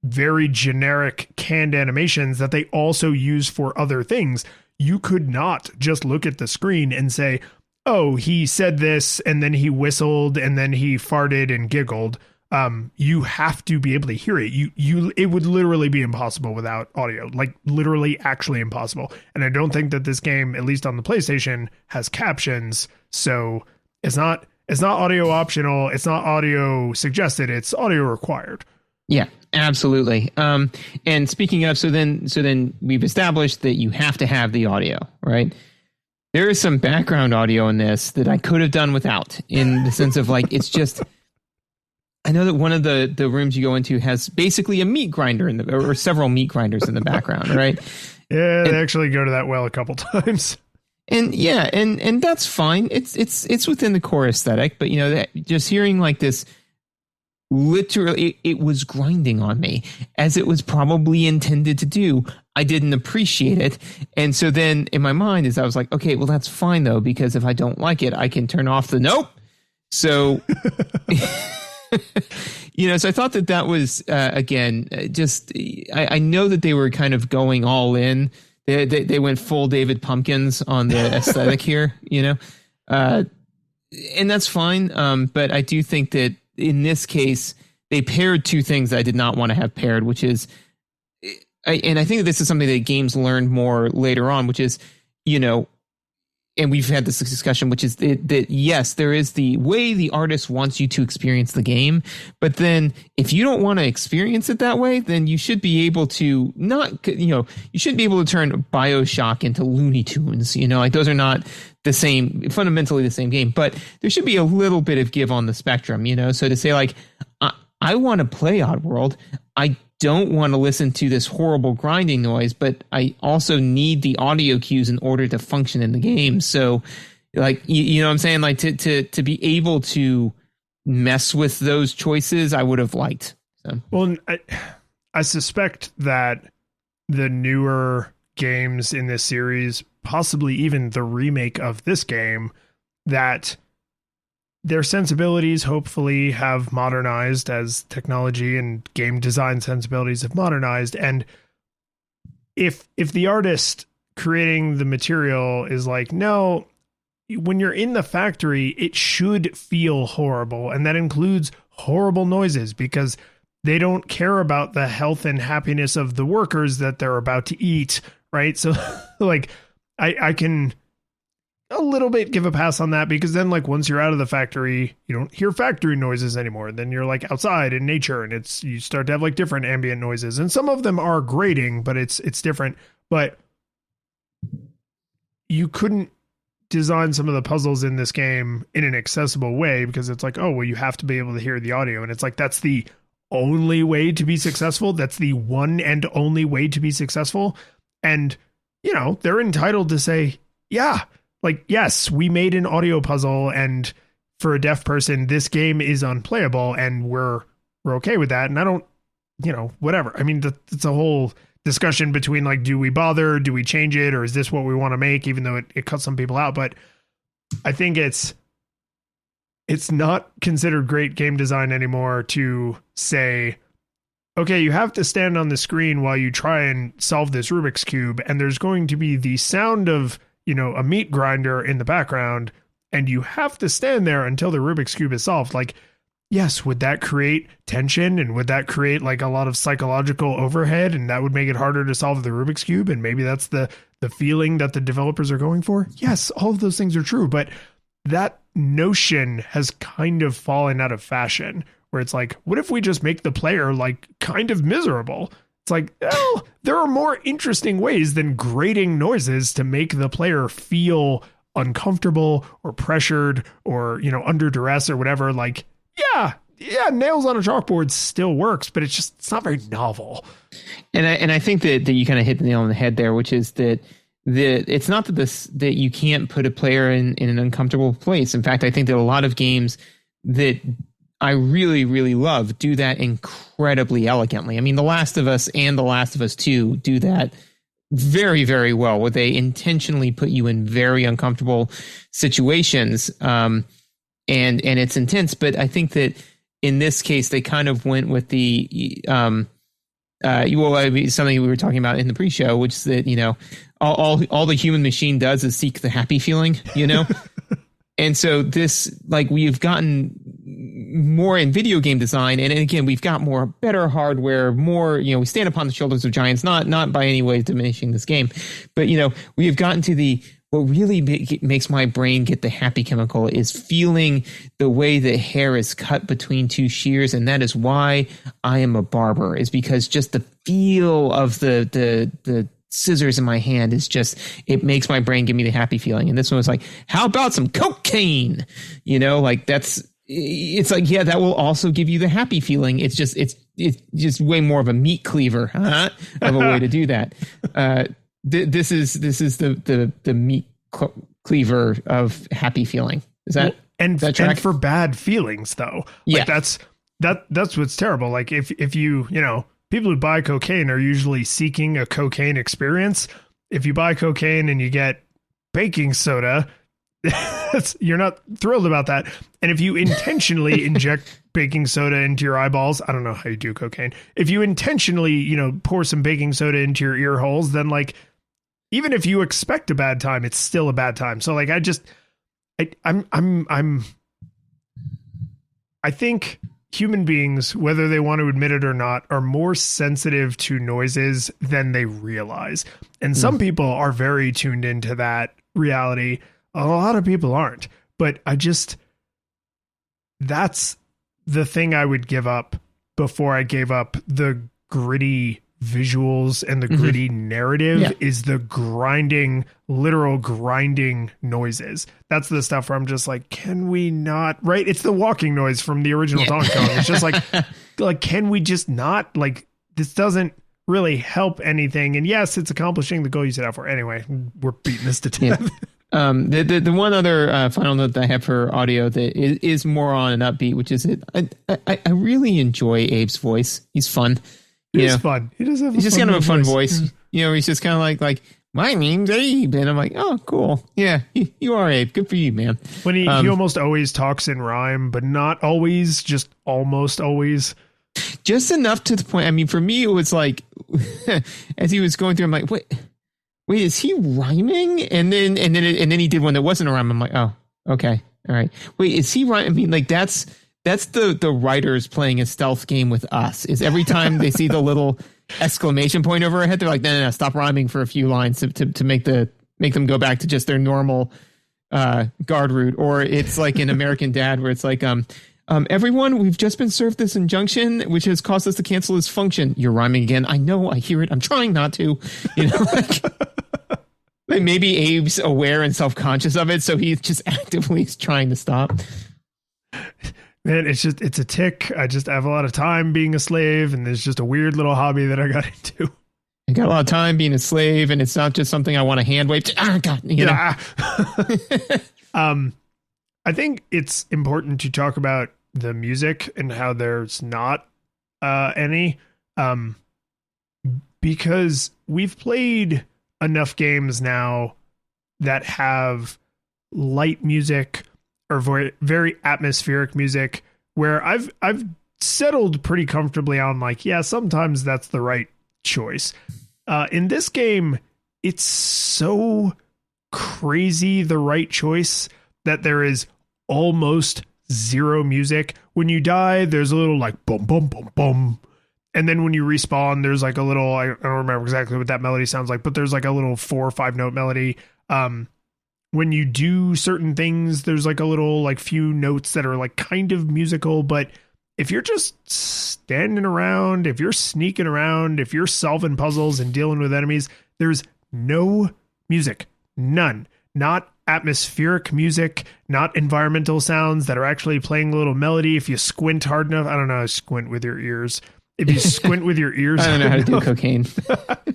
very generic canned animations that they also use for other things, you could not just look at the screen and say, oh, he said this and then he whistled and then he farted and giggled. You have to be able to hear it. It would literally be impossible without audio, like literally actually impossible. And I don't think that this game, at least on the PlayStation, has captions. So it's not audio optional. It's not audio suggested. It's audio required. Yeah, absolutely. And speaking of, so then we've established that you have to have the audio, right? There is some background audio in this that I could have done without, in the sense of like, it's just, I know that one of the rooms you go into has basically a meat grinder or several meat grinders in the background, right? Yeah, they actually go to that well a couple times. And yeah, and that's fine. It's within the core aesthetic, but you know, that just hearing like this, literally, it was grinding on me, as it was probably intended to do. I didn't appreciate it. And so then in my mind is I was like, okay, well, that's fine though, because if I don't like it, I can turn off the nope. So, you know, so I thought that was, again, just, I know that they were kind of going all in. They went full David Pumpkins on the aesthetic here, you know, and that's fine. But I do think that in this case, they paired 2 things that I did not want to have paired, which is, and I think that this is something that games learned more later on, which is, you know, and we've had this discussion, which is that yes, there is the way the artist wants you to experience the game, but then if you don't want to experience it that way, then you should be able to not, you know, you shouldn't be able to turn BioShock into Looney Tunes, you know, like those are not the same, fundamentally the same game, but there should be a little bit of give on the spectrum, you know, so to say like, I want to play Oddworld, I don't want to listen to this horrible grinding noise, but I also need the audio cues in order to function in the game. So like, you know what I'm saying? Like to be able to mess with those choices, I would have liked. So. Well, I suspect that the newer games in this series, possibly even the remake of this game, that their sensibilities hopefully have modernized as technology and game design sensibilities have modernized. And if the artist creating the material is like, no, when you're in the factory, it should feel horrible. And that includes horrible noises because they don't care about the health and happiness of the workers that they're about to eat. Right. So like I can a little bit give a pass on that, because then like once you're out of the factory, you don't hear factory noises anymore. Then you're like outside in nature and you start to have like different ambient noises, and some of them are grating, but it's different. But you couldn't design some of the puzzles in this game in an accessible way because it's like, oh, well, you have to be able to hear the audio. And it's like, that's the only way to be successful. That's the one and only way to be successful. And, you know, they're entitled to say, yeah, like, yes, we made an audio puzzle, and for a deaf person, this game is unplayable, and we're okay with that. And I don't, you know, whatever. I mean, it's a whole discussion between like, do we bother? Do we change it? Or is this what we want to make? Even though it cuts some people out. But I think it's not considered great game design anymore to say, okay, you have to stand on the screen while you try and solve this Rubik's Cube, and there's going to be the sound of, a meat grinder in the background, and you have to stand there until the Rubik's Cube is solved. Like, yes, would that create tension, and would that create like a lot of psychological overhead, and that would make it harder to solve the Rubik's Cube, and maybe that's the feeling that the developers are going for? Yes, all of those things are true, but that notion has kind of fallen out of fashion, where it's like, what if we just make the player like kind of miserable? It's like, well, there are more interesting ways than grating noises to make the player feel uncomfortable or pressured or, under duress or whatever. Like, yeah, nails on a chalkboard still works, but it's not very novel. And I think that you kind of hit the nail on the head there, which is that it's not that you can't put a player in an uncomfortable place. In fact, I think that a lot of games that I really, really love do that incredibly elegantly. I mean, The Last of Us and The Last of Us 2 do that very, very well, where they intentionally put you in very uncomfortable situations. And it's intense, but I think that in this case, they kind of went with the, something we were talking about in the pre-show, which is that, all the human machine does is seek the happy feeling, And so this, like, we've gotten more in video game design. And again, we've got better hardware, more, we stand upon the shoulders of giants, not by any way diminishing this game, but, we have gotten to what really makes my brain get the happy chemical is feeling the way the hair is cut between two shears. And that is why I am a barber, is because just the feel of the scissors in my hand is just, it makes my brain give me the happy feeling. And this one was like, how about some cocaine? It's like, yeah, that will also give you the happy feeling. It's just way more of a meat cleaver of a way to do that. This is the meat cleaver of happy feeling. Is that and for bad feelings though? Yeah, like that's what's terrible. Like if you people who buy cocaine are usually seeking a cocaine experience. If you buy cocaine and you get baking soda, you're not thrilled about that. And if you intentionally inject baking soda into your eyeballs, I don't know how you do cocaine. If you intentionally, pour some baking soda into your ear holes, then like, even if you expect a bad time, it's still a bad time. So like, I think human beings, whether they want to admit it or not, are more sensitive to noises than they realize. And some people are very tuned into that reality. A lot of people aren't, but that's the thing I would give up before I gave up the gritty visuals and the gritty narrative is the literal grinding noises. That's the stuff where I'm just like, can we not, right? It's the walking noise from the original Donkey Kong. It's just like, can we just not, like, this doesn't really help anything. And yes, it's accomplishing the goal you set out for. Anyway, we're beating this to death. Yeah. The one other final note that I have for audio that is more on an upbeat, which is I really enjoy Abe's voice. He's fun. He's fun. He's just kind of a fun voice. He's just kind of like my name's Abe, and I'm like, oh, cool. Yeah, you are Abe. Good for you, man. When he almost always talks in rhyme, but not always, just almost always. Just enough to the point. I mean, for me, it was like as he was going through, I'm like, Wait, is he rhyming? And then he did one that wasn't a rhyme. I'm like, oh, okay, all right. Wait, is he rhyming? I mean, like that's the writers playing a stealth game with us. Is every time they see the little exclamation point over our head, they're like, no, stop rhyming for a few lines to make them go back to just their normal guard route. Or it's like in American Dad, where it's like, everyone, we've just been served this injunction, which has caused us to cancel this function. You're rhyming again. I know, I hear it. I'm trying not to. Like maybe Abe's aware and self-conscious of it, so he's just actively trying to stop. Man, it's a tick. I have a lot of time being a slave, and there's just a weird little hobby that I got into. I got a lot of time being a slave, and it's not just something I want to hand wave to. Ah, God, I think it's important to talk about the music and how there's not any, because we've played enough games now that have light music or very, very atmospheric music where I've settled pretty comfortably on like, yeah, sometimes that's the right choice. In this game, it's so crazy the right choice that there is almost zero music. When you die, there's a little like boom, boom, boom, boom. And then when you respawn, there's like a little, I don't remember exactly what that melody sounds like, but there's like a little 4 or 5 note melody. When you do certain things, there's like a little like few notes that are like kind of musical. But if you're just standing around, if you're sneaking around, if you're solving puzzles and dealing with enemies, there's no music. None. Not atmospheric music, not environmental sounds that are actually playing a little melody. If you squint hard enough, I don't know, squint with your ears. If you squint with your ears, I don't know how to do cocaine.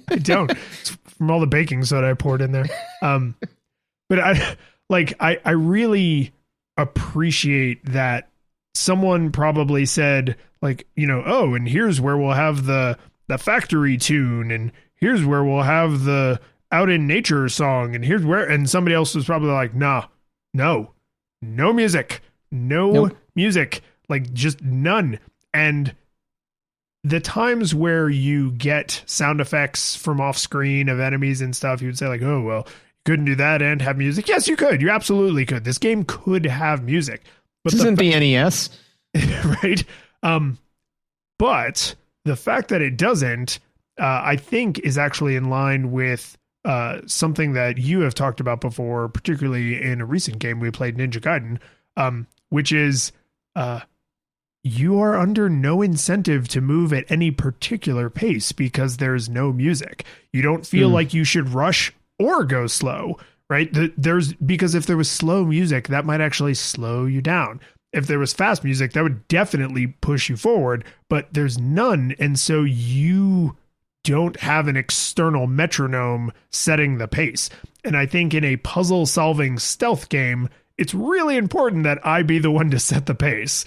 I don't. It's from all the baking soda I poured in there. But I really appreciate that someone probably said like, you know, oh, and here's where we'll have the factory tune, and here's where we'll have the out in nature song, and here's where, and somebody else was probably like, no music, nope. Music, like just none. And the times where you get sound effects from off screen of enemies and stuff, you would say like, oh, well, you couldn't do that and have music. Yes, you could. You absolutely could. This game could have music. But this isn't the NES. Right? But the fact that it doesn't, I think is actually in line with something that you have talked about before, particularly in a recent game we played, Ninja Gaiden, which is you are under no incentive to move at any particular pace because there's no music. You don't feel like you should rush or go slow, right? Because if there was slow music, that might actually slow you down. If there was fast music, that would definitely push you forward, but there's none. And so you don't have an external metronome setting the pace. And I think in a puzzle solving stealth game, it's really important that I be the one to set the pace.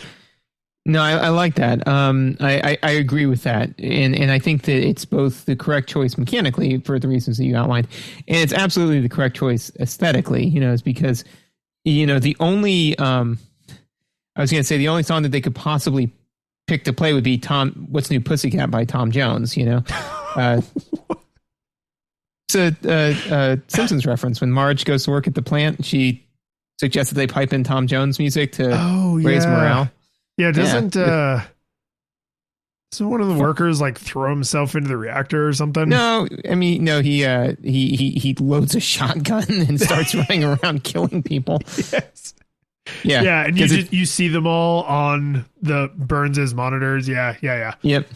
No, I like that. I agree with that. And I think that it's both the correct choice mechanically for the reasons that you outlined. And it's absolutely the correct choice aesthetically, you know, it's because, you know, the only, I was going to say the only song that they could possibly pick to play would be What's New Pussycat by Tom Jones, you know? It's a Simpsons reference. When Marge goes to work at the plant, she suggests that they pipe in Tom Jones music to raise morale. Yeah, doesn't one of the workers like throw himself into the reactor or something? No, I mean, no, he loads a shotgun and starts running around killing people. Yes. Yeah, and you see them all on the Burns's monitors. Yeah. Yep.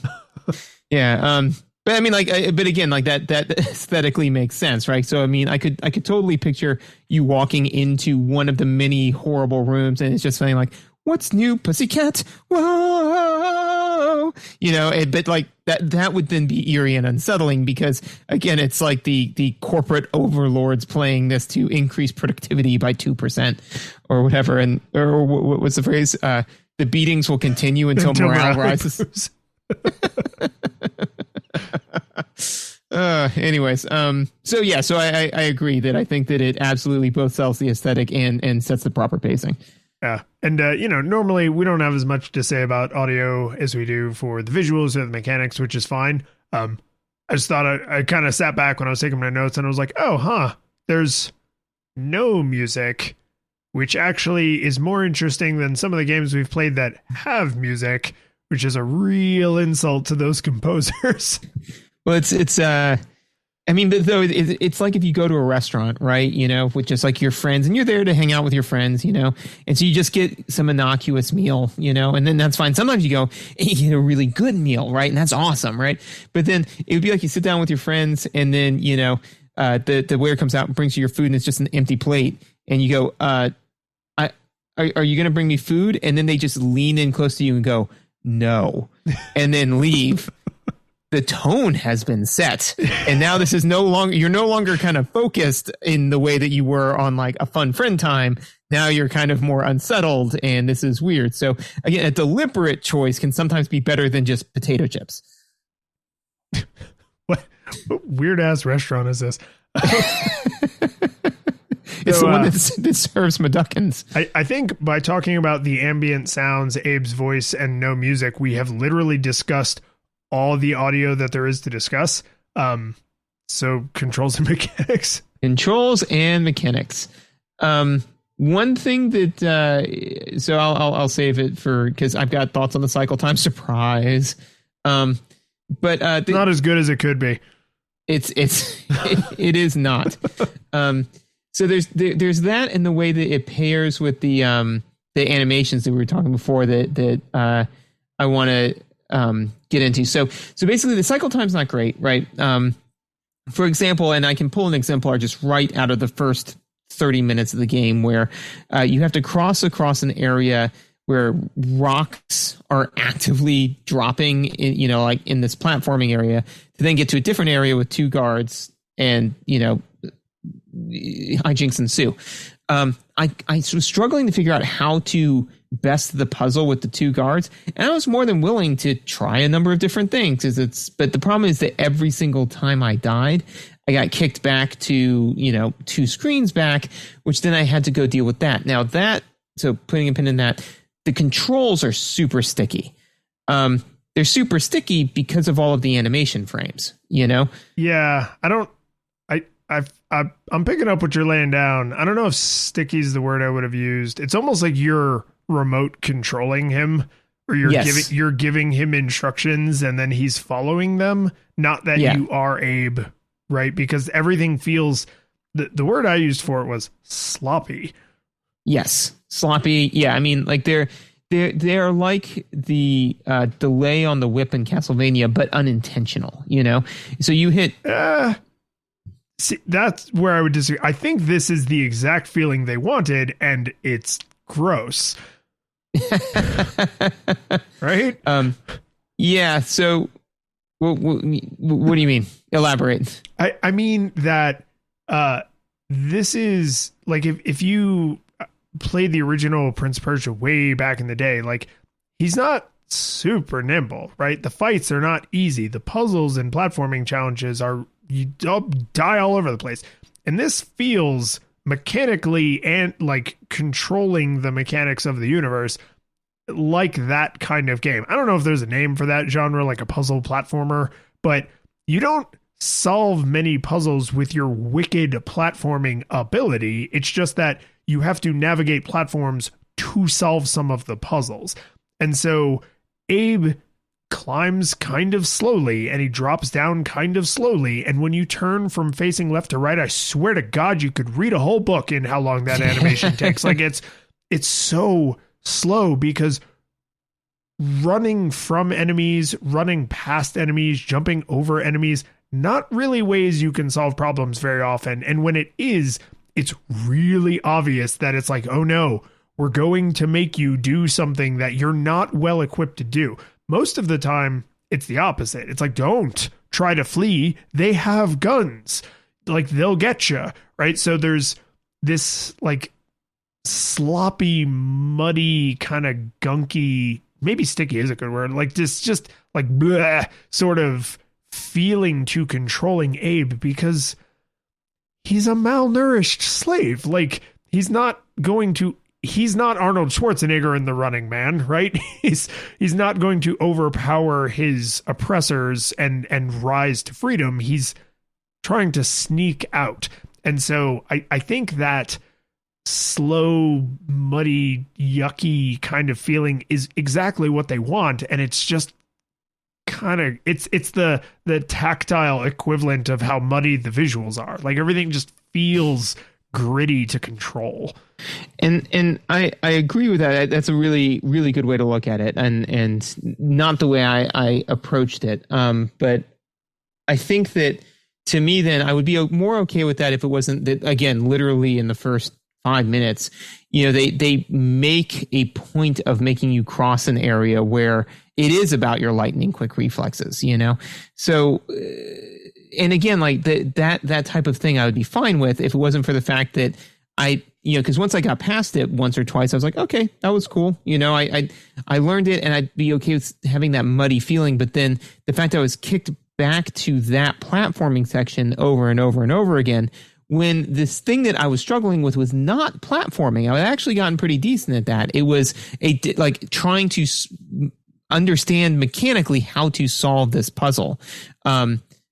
Yeah. But I mean, like, but again, like that aesthetically makes sense, right? So I mean, I could totally picture you walking into one of the many horrible rooms, and it's just saying like, "What's new, pussycat?" Whoa, you know. But like that would then be eerie and unsettling because again, it's like the corporate overlords playing this to increase productivity by 2% or whatever, or what was the phrase? The beatings will continue until morale rises. Anyways, so I agree that I think that it absolutely both sells the aesthetic and sets the proper pacing. Yeah. And, you know, normally we don't have as much to say about audio as we do for the visuals or the mechanics, which is fine. I just thought I kind of sat back when I was taking my notes and I was like, there's no music, which actually is more interesting than some of the games we've played that have music, which is a real insult to those composers. Well, it's I mean, but though it's like if you go to a restaurant, right? You know, with just like your friends, and you're there to hang out with your friends, you know, and so you just get some innocuous meal, you know, and then that's fine. Sometimes you go and you get a really good meal, right? And that's awesome, right? But then it would be like you sit down with your friends, and then you know, the waiter comes out and brings you your food, and it's just an empty plate, and you go, "Are you going to bring me food?" And then they just lean in close to you and go, "No," and then leave. The tone has been set, and now this is you're no longer kind of focused in the way that you were on like a fun friend time. Now you're kind of more unsettled, and this is weird. So again, a deliberate choice can sometimes be better than just potato chips. What weird ass restaurant is this? It's the one that serves McDuckins. I think by talking about the ambient sounds, Abe's voice, and no music, we have literally discussed all the audio that there is to discuss. So controls and mechanics. Controls and mechanics. One thing that so I'll save it for because I've got thoughts on the cycle time. Surprise. But not as good as it could be. It is not. So there's that in the way that it pairs with the animations that we were talking before that I want to get into. So basically the cycle time's not great, right? For example, and I can pull an exemplar just right out of the first 30 minutes of the game where you have to cross across an area where rocks are actively dropping in, like in this platforming area to then get to a different area with 2 guards and, hijinks ensue. I was struggling to figure out how to best the puzzle with the 2 guards, and I was more than willing to try a number of different things. But the problem is that every single time I died, I got kicked back to 2 screens back, which then I had to go deal with that. Now so putting a pin in that, the controls are super sticky. They're super sticky because of all of the animation frames. Yeah, I'm picking up what you're laying down. I don't know if sticky is the word I would have used. It's almost like you're remote controlling him, or you're giving him instructions and then he's following them. Not that you are Abe, right? Because everything feels the word I used for it was sloppy. Yes, sloppy. Yeah, I mean, like they're like the delay on the whip in Castlevania, but unintentional. So you hit. See, that's where I would disagree. I think this is the exact feeling they wanted, and it's gross. Right? Yeah. So, what do you mean? Elaborate. I mean that this is like if you played the original Prince of Persia way back in the day, like he's not super nimble, right? The fights are not easy. The puzzles and platforming challenges are. You die all over the place. And this feels mechanically and like controlling the mechanics of the universe like that kind of game. I don't know if there's a name for that genre, like a puzzle platformer, but you don't solve many puzzles with your wicked platforming ability. It's just that you have to navigate platforms to solve some of the puzzles. And so Abe climbs kind of slowly and he drops down kind of slowly, and when you turn from facing left to right, I swear to God you could read a whole book in how long that animation takes. Like it's so slow because running from enemies, running past enemies, jumping over enemies, not really ways you can solve problems very often. And when it is, it's really obvious that it's like, oh no, we're going to make you do something that you're not well equipped to do. Most of the time, it's the opposite. It's like, don't try to flee. They have guns. Like, they'll get you, right? So there's this, like, sloppy, muddy, kind of gunky, maybe sticky is a good word, like, this just, like, bleh, sort of feeling to controlling Abe because he's a malnourished slave. Like, he's not Arnold Schwarzenegger in The Running Man, right? He's not going to overpower his oppressors and rise to freedom. He's trying to sneak out. And so I think that slow, muddy, yucky kind of feeling is exactly what they want. And it's just kind of, it's the tactile equivalent of how muddy the visuals are. Like everything just feels gritty to control. And I agree with that. That's a really, really good way to look at it, and not the way I approached it. But I think that to me, then I would be more okay with that if it wasn't that, again, literally in the first 5 minutes, they make a point of making you cross an area where it is about your lightning quick reflexes, So, and again, like that type of thing I would be fine with if it wasn't for the fact that because once I got past it once or twice, I was like, okay, that was cool. I learned it and I'd be okay with having that muddy feeling. But then the fact that I was kicked back to that platforming section over and over and over again when this thing that I was struggling with was not platforming. I had actually gotten pretty decent at that. It was like trying to understand mechanically how to solve this puzzle.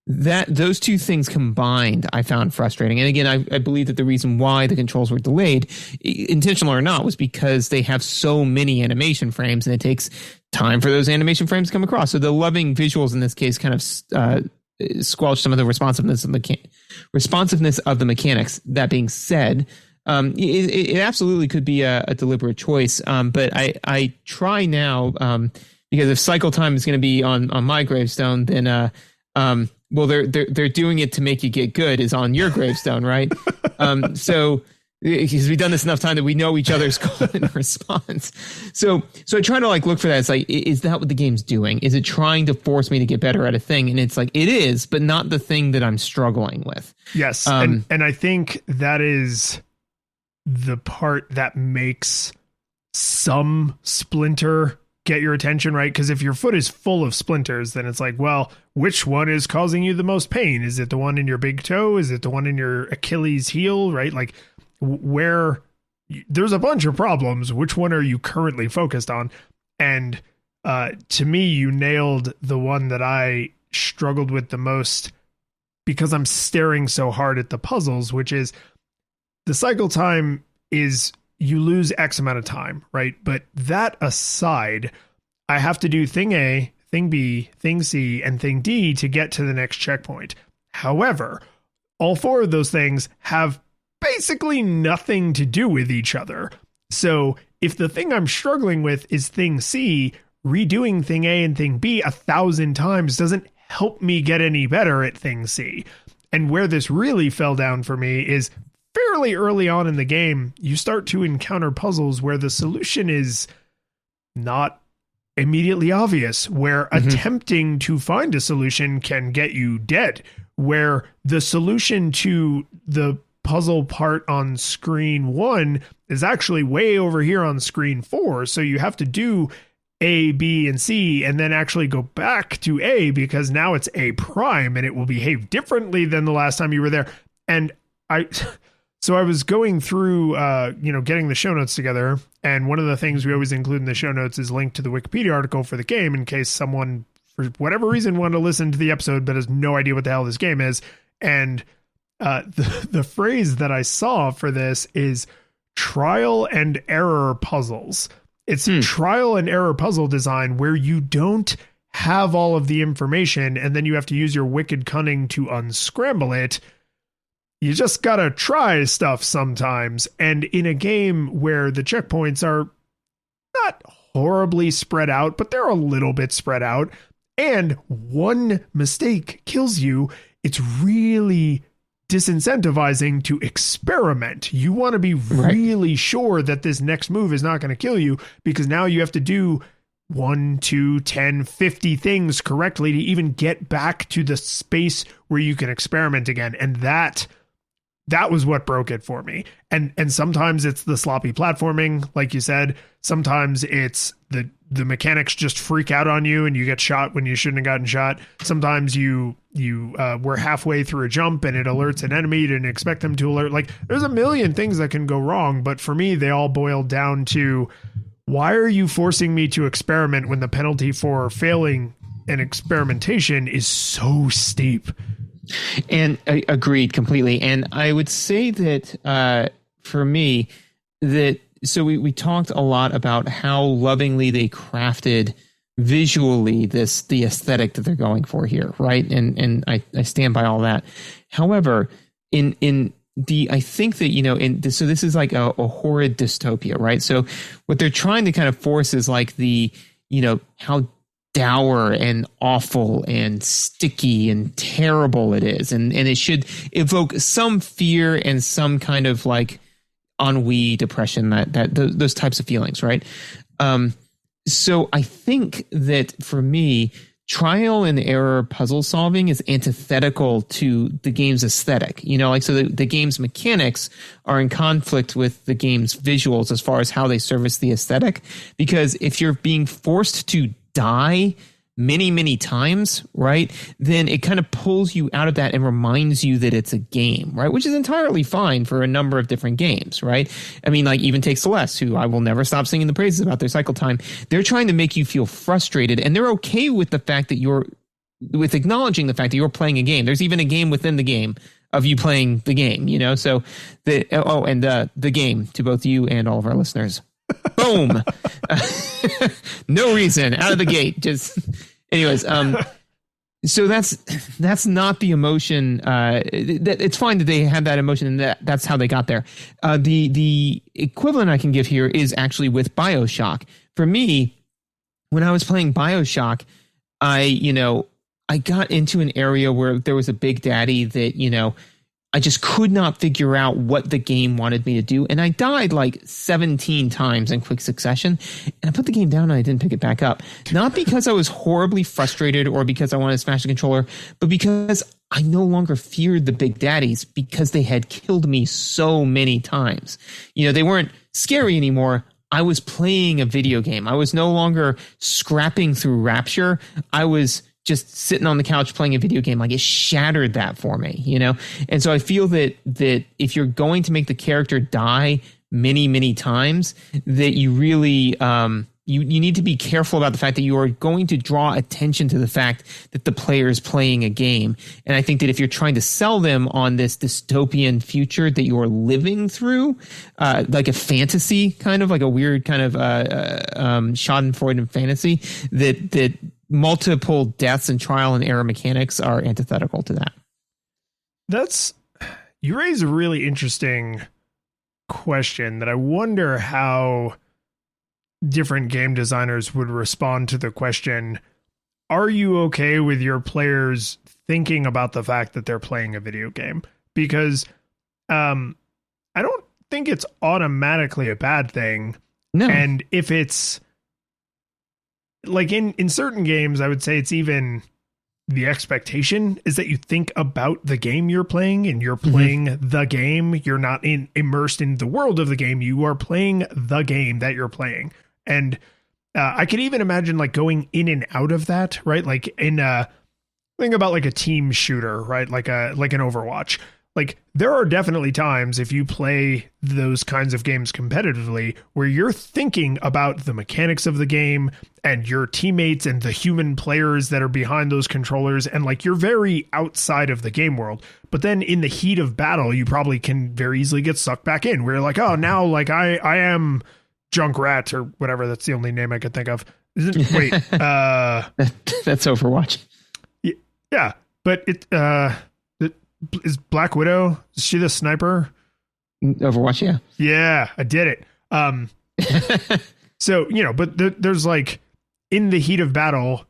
That those two things combined, I found frustrating. And again, I believe that the reason why the controls were delayed, intentional or not, was because they have so many animation frames, and it takes time for those animation frames to come across. So the loving visuals in this case kind of squelch some of the responsiveness of the mechanics. That being said, it absolutely could be a deliberate choice. But I try now, because if cycle time is going to be on my gravestone, then well, they're doing it to make you get good is on your gravestone, right? So because we've done this enough time that we know each other's call and response. So I try to like look for that. It's like, is that what the game's doing? Is it trying to force me to get better at a thing? And it's like, it is, but not the thing that I'm struggling with. Yes. And I think that is the part that makes some splinter get your attention, right? Because if your foot is full of splinters, then it's like, well, which one is causing you the most pain? Is it the one in your big toe? Is it the one in your Achilles heel, right? Like, where there's a bunch of problems, which one are you currently focused on? And to me, you nailed the one that I struggled with the most, because I'm staring so hard at the puzzles, which is the cycle time is you lose X amount of time, right? But that aside, I have to do thing A, thing B, thing C, and thing D to get to the next checkpoint. However, all four of those things have basically nothing to do with each other. So if the thing I'm struggling with is thing C, redoing thing A and thing B 1,000 times doesn't help me get any better at thing C. And where this really fell down for me is fairly early on in the game, you start to encounter puzzles where the solution is not immediately obvious, where attempting to find a solution can get you dead, where the solution to the puzzle part on screen 1 is actually way over here on screen 4. So you have to do A, B, and C, and then actually go back to A, because now it's A prime and it will behave differently than the last time you were there. And so I was going through, getting the show notes together. And one of the things we always include in the show notes is linked to the Wikipedia article for the game, in case someone, for whatever reason, wanted to listen to the episode but has no idea what the hell this game is. And the phrase that I saw for this is trial and error puzzles. It's trial and error puzzle design where you don't have all of the information and then you have to use your wicked cunning to unscramble it. You just gotta try stuff sometimes. And in a game where the checkpoints are not horribly spread out, but they're a little bit spread out, and one mistake kills you, it's really disincentivizing to experiment. You want to be really sure that this next move is not going to kill you, because now you have to do 1, 2, 10, 50 things correctly to even get back to the space where you can experiment again. And that was what broke it for me. And sometimes it's the sloppy platforming, like you said. Sometimes it's the mechanics just freak out on you and you get shot when you shouldn't have gotten shot. Sometimes you were halfway through a jump and it alerts an enemy. You didn't expect them to alert. Like, there's a million things that can go wrong. But for me, they all boiled down to, why are you forcing me to experiment when the penalty for failing an experimentation is so steep? And I agreed completely. And I would say that for me, so we talked a lot about how lovingly they crafted visually the aesthetic that they're going for here, right? And I stand by all that. However, I think that, so this is like a horrid dystopia, right? So what they're trying to kind of force is like how dour and awful and sticky and terrible it is. And it should evoke some fear and some kind of like ennui, depression, those types of feelings, right? So I think that for me, trial and error puzzle solving is antithetical to the game's aesthetic. So the game's mechanics are in conflict with the game's visuals as far as how they service the aesthetic. Because if you're being forced to die many, many times, right, then it kind of pulls you out of that and reminds you that it's a game, right? Which is entirely fine for a number of different games, right? I mean, like even take Celeste, who I will never stop singing the praises about their cycle time. They're trying to make you feel frustrated, and they're okay with the fact that with acknowledging the fact that you're playing a game. There's even a game within the game of you playing the game, you know? So the game to both you and all of our listeners. Boom. No reason out of the gate. Just anyways. So that's not the emotion. It's fine that they had that emotion and that's how they got there. The equivalent I can give here is actually with BioShock. For me, when I was playing BioShock, I got into an area where there was a big daddy that, I just could not figure out what the game wanted me to do. And I died like 17 times in quick succession. And I put the game down and I didn't pick it back up. Not because I was horribly frustrated or because I wanted to smash the controller, but because I no longer feared the big daddies because they had killed me so many times. They weren't scary anymore. I was playing a video game. I was no longer scrapping through Rapture. I was just sitting on the couch playing a video game. Like, it shattered that for me, And so I feel that if you're going to make the character die many, many times, that you really you need to be careful about the fact that you are going to draw attention to the fact that the player is playing a game. And I think that if you're trying to sell them on this dystopian future that you're living through, like a fantasy, kind of like a weird kind of Schadenfreude fantasy, that multiple deaths and trial and error mechanics are antithetical to that. You raise a really interesting question that I wonder how different game designers would respond to the question, are you okay with your players thinking about the fact that they're playing a video game? Because I don't think it's automatically a bad thing. No. And if it's like in certain games, I would say it's even the expectation is that you think about the game you're playing and you're playing the game. You're not immersed in the world of the game. You are playing the game that you're playing. And I could even imagine like going in and out of that, right? Like think about like a team shooter, right? Like an Overwatch. Like there are definitely times if you play those kinds of games competitively where you're thinking about the mechanics of the game and your teammates and the human players that are behind those controllers. And like you're very outside of the game world. But then in the heat of battle, you probably can very easily get sucked back in where you're like, oh, now like I am Junkrat or whatever. That's the only name I could think of. Wait, that's Overwatch. Yeah, but is Black Widow, is she the sniper? Overwatch, yeah. Yeah, I did it. So, but there's like in the heat of battle,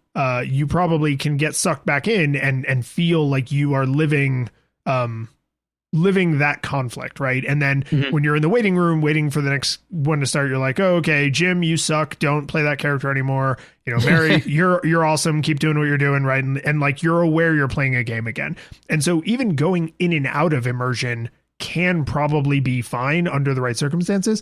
you probably can get sucked back in and feel like you are living that conflict, right? And then when you're in the waiting room waiting for the next one to start, you're like, oh, okay, Jim, you suck. Don't play that character anymore. Mary, you're awesome. Keep doing what you're doing, right? And like you're aware you're playing a game again. And so even going in and out of immersion can probably be fine under the right circumstances.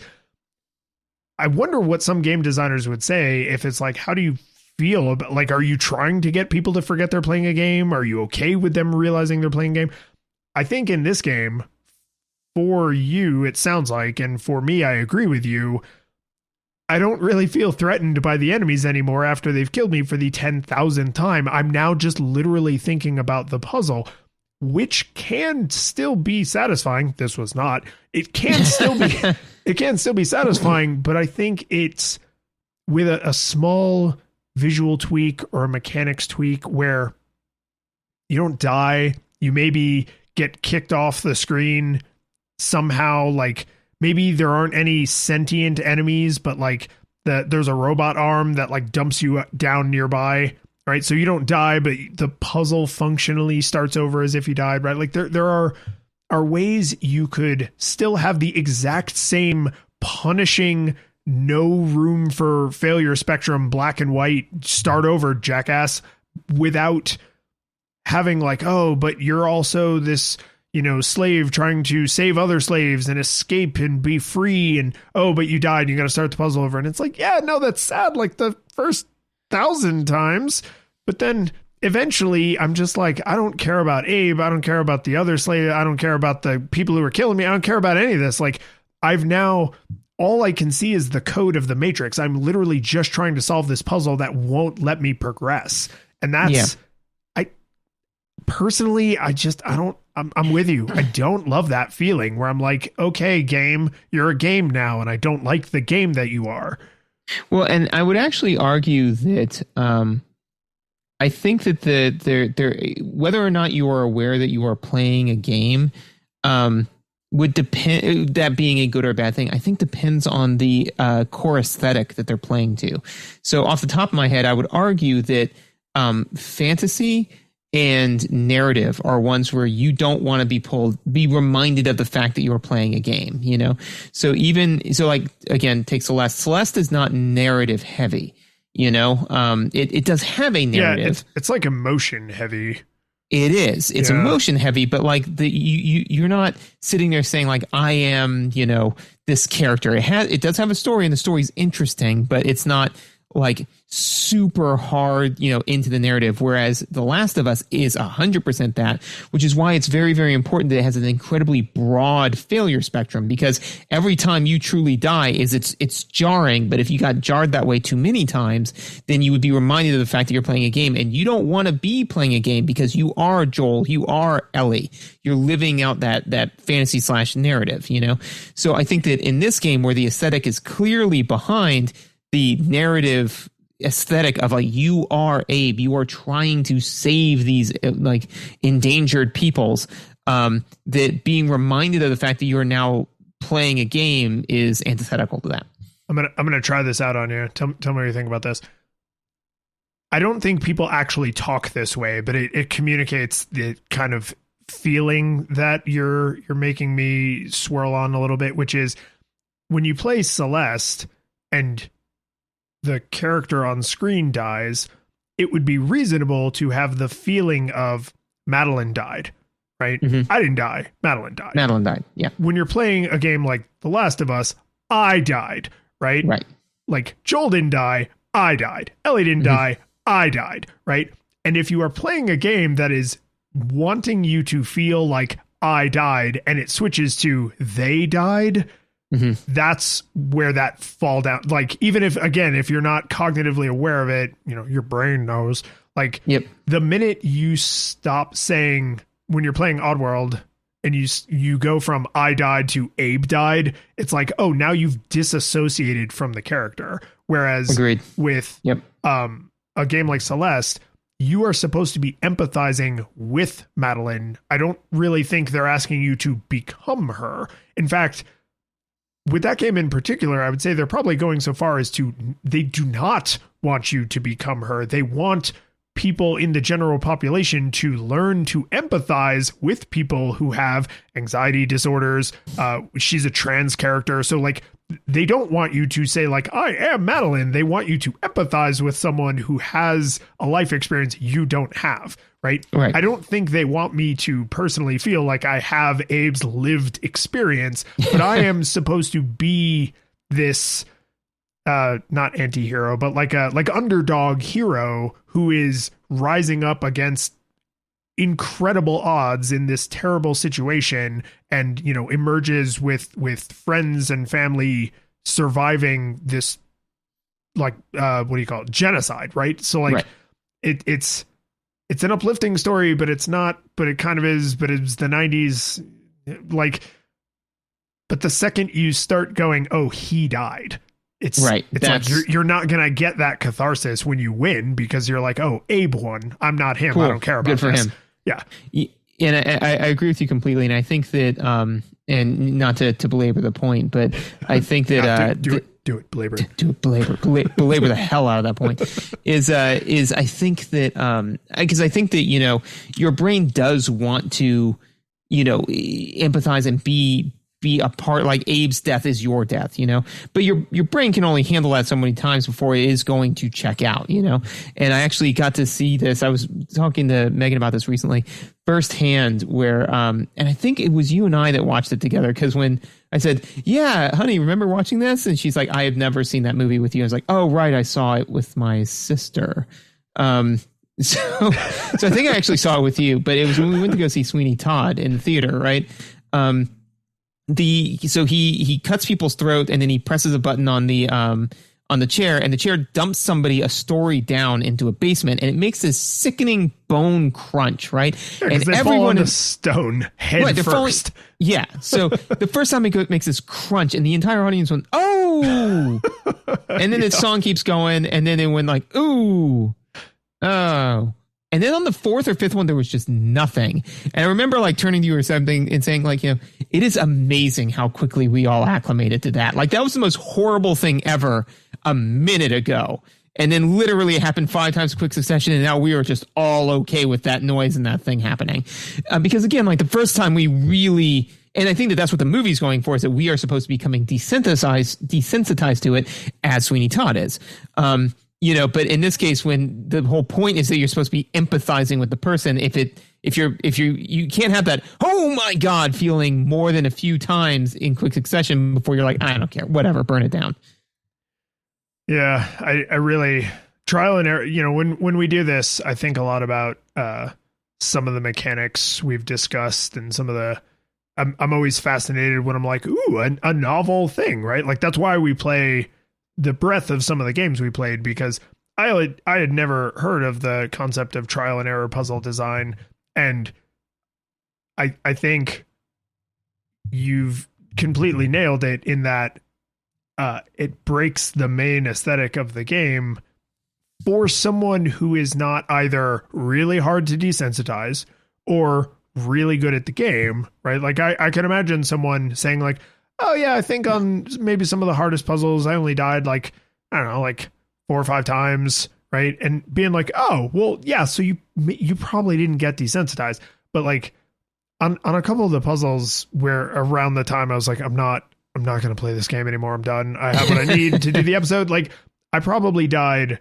I wonder what some game designers would say if it's like, how do you feel about, like, are you trying to get people to forget they're playing a game? Are you okay with them realizing they're playing a game? I think in this game, for you, it sounds like, and for me, I agree with you, I don't really feel threatened by the enemies anymore after they've killed me for the 10,000th time. I'm now just literally thinking about the puzzle, which can still be satisfying. This was not. It can still be it can still be satisfying, but I think it's with a small visual tweak or a mechanics tweak where you don't die, you maybe get kicked off the screen somehow, like maybe there aren't any sentient enemies, but like there's a robot arm that like dumps you down nearby, right? So you don't die, but the puzzle functionally starts over as if you died, right? Like there are ways you could still have the exact same punishing, no room for failure spectrum, black and white, start over, jackass, without having like, oh, but you're also this, slave trying to save other slaves and escape and be free. And, oh, but you died. You got to start the puzzle over. And it's like, yeah, no, that's sad. Like the first 1,000 times, But then eventually I'm just like, I don't care about Abe. I don't care about the other slave. I don't care about the people who are killing me. I don't care about any of this. Like, I've now, all I can see is the code of the Matrix. I'm literally just trying to solve this puzzle that won't let me progress. And that's, personally, I'm with you. I don't love that feeling where I'm like, okay, game, you're a game now. And I don't like the game that you are. Well, and I would actually argue that, I think that whether or not you are aware that you are playing a game, would depend, that being a good or bad thing, I think depends on the core aesthetic that they're playing to. So off the top of my head, I would argue that fantasy and narrative are ones where you don't want to be reminded of the fact that you're playing a game, you know? So like, again, take Celeste. Celeste is not narrative heavy, you know? It does have a narrative. Yeah, it's like emotion heavy. It is. It's emotion heavy, but like you're not sitting there saying like, I am, you know, this character. It does have a story and the story's interesting, but it's not like super hard, you know, into the narrative. Whereas The Last of Us is 100% that, which is why it's very, very important that it has an incredibly broad failure spectrum, because every time you truly die it's jarring. But if you got jarred that way too many times, then you would be reminded of the fact that you're playing a game, and you don't want to be playing a game because you are Joel, you are Ellie, you're living out that fantasy / narrative, you know? So I think that in this game where the aesthetic is clearly behind the narrative aesthetic of like, you are Abe, you are trying to save these like endangered peoples, that being reminded of the fact that you are now playing a game is antithetical to that. I'm gonna try this out on you. Tell me what you think about this. I don't think people actually talk this way, but it communicates the kind of feeling that you're making me swirl on a little bit, which is when you play Celeste and the character on screen dies, it would be reasonable to have the feeling of Madeline died, right? Mm-hmm. I didn't die. Madeline died. Madeline died. Yeah. When you're playing a game like The Last of Us, I died, right? Right. Like Joel didn't die. I died. Ellie didn't die. I died, right? And if you are playing a game that is wanting you to feel like I died and it switches to they died, that's where that fall down. Like, even if you're not cognitively aware of it, you know, your brain knows. Like, the minute you stop saying, when you're playing Oddworld and you go from I died to Abe died, it's like, oh, now you've disassociated from the character. Whereas with a game like Celeste, you are supposed to be empathizing with Madeline. I don't really think they're asking you to become her. In fact, with that game in particular, I would say they're probably going so far as they do not want you to become her. They want people in the general population to learn to empathize with people who have anxiety disorders. She's a trans character. So like, they don't want you to say like, I am Madeline. They want you to empathize with someone who has a life experience you don't have. Right. I don't think they want me to personally feel like I have Abe's lived experience, but I am supposed to be this, not anti-hero, but like underdog hero who is rising up against incredible odds in this terrible situation, and, you know, emerges with friends and family surviving this, like, what do you call it? Genocide. Right. So like it's an uplifting story, but it's not, but it kind of is, but it's the 90s. Like, but the second you start going, oh, he died. It's like, you're not going to get that catharsis when you win, because you're like, oh, Abe won. I'm not him. Cool. I don't care about Good for this. him. Yeah. And I agree with you completely. And I think that, and not to belabor the point, but I think that, do it, belabor the hell out of that point is I think that, because I think that, you know, your brain does want to, you know, empathize and be a part, like Abe's death is your death, you know, but your brain can only handle that so many times before it is going to check out, you know. And I actually got to see this. I was talking to Megan about this recently firsthand, where, and I think it was you and I that watched it together, because when I said, yeah, honey, remember watching this? And she's like, I have never seen that movie with you. I was like, oh, right. I saw it with my sister. So, so I think I actually saw it with you, but it was when we went to go see Sweeney Todd in the theater, right? So he cuts people's throat and then he presses a button on the chair, and the chair dumps somebody a story down into a basement, and it makes this sickening bone crunch, right? Yeah, and they fall on the stone head first. Yeah. So the first time it makes this crunch, and the entire audience went, "Oh!" And then the song keeps going, and then it went like, "Ooh, oh." And then on the fourth or fifth one, there was just nothing. And I remember like turning to you or something and saying like, you know, it is amazing how quickly we all acclimated to that. Like that was the most horrible thing ever a minute ago. And then literally it happened 5 times in quick succession. And now we are just all okay with that noise and that thing happening. Because again, like the first time we really, and I think that that's what the movie's going for, is that we are supposed to be becoming desensitized to it as Sweeney Todd is. You know, but in this case, when the whole point is that you're supposed to be empathizing with the person, you can't have that, oh my God, feeling more than a few times in quick succession before you're like, I don't care, whatever, burn it down. Yeah, I really trial and error. You know, when we do this, I think a lot about some of the mechanics we've discussed and some of the. I'm always fascinated when I'm like, ooh, a novel thing, right? Like that's why we play the breadth of some of the games we played, because I had never heard of the concept of trial and error puzzle design. And I think you've completely nailed it in that it breaks the main aesthetic of the game for someone who is not either really hard to desensitize or really good at the game, right? Like I can imagine someone saying like, oh yeah, I think on maybe some of the hardest puzzles, I only died like, I don't know, like 4 or 5 times, right? And being like, oh, well, yeah, so you probably didn't get desensitized. But like on a couple of the puzzles where around the time I was like, I'm not going to play this game anymore. I'm done. I have what I need to do the episode. Like I probably died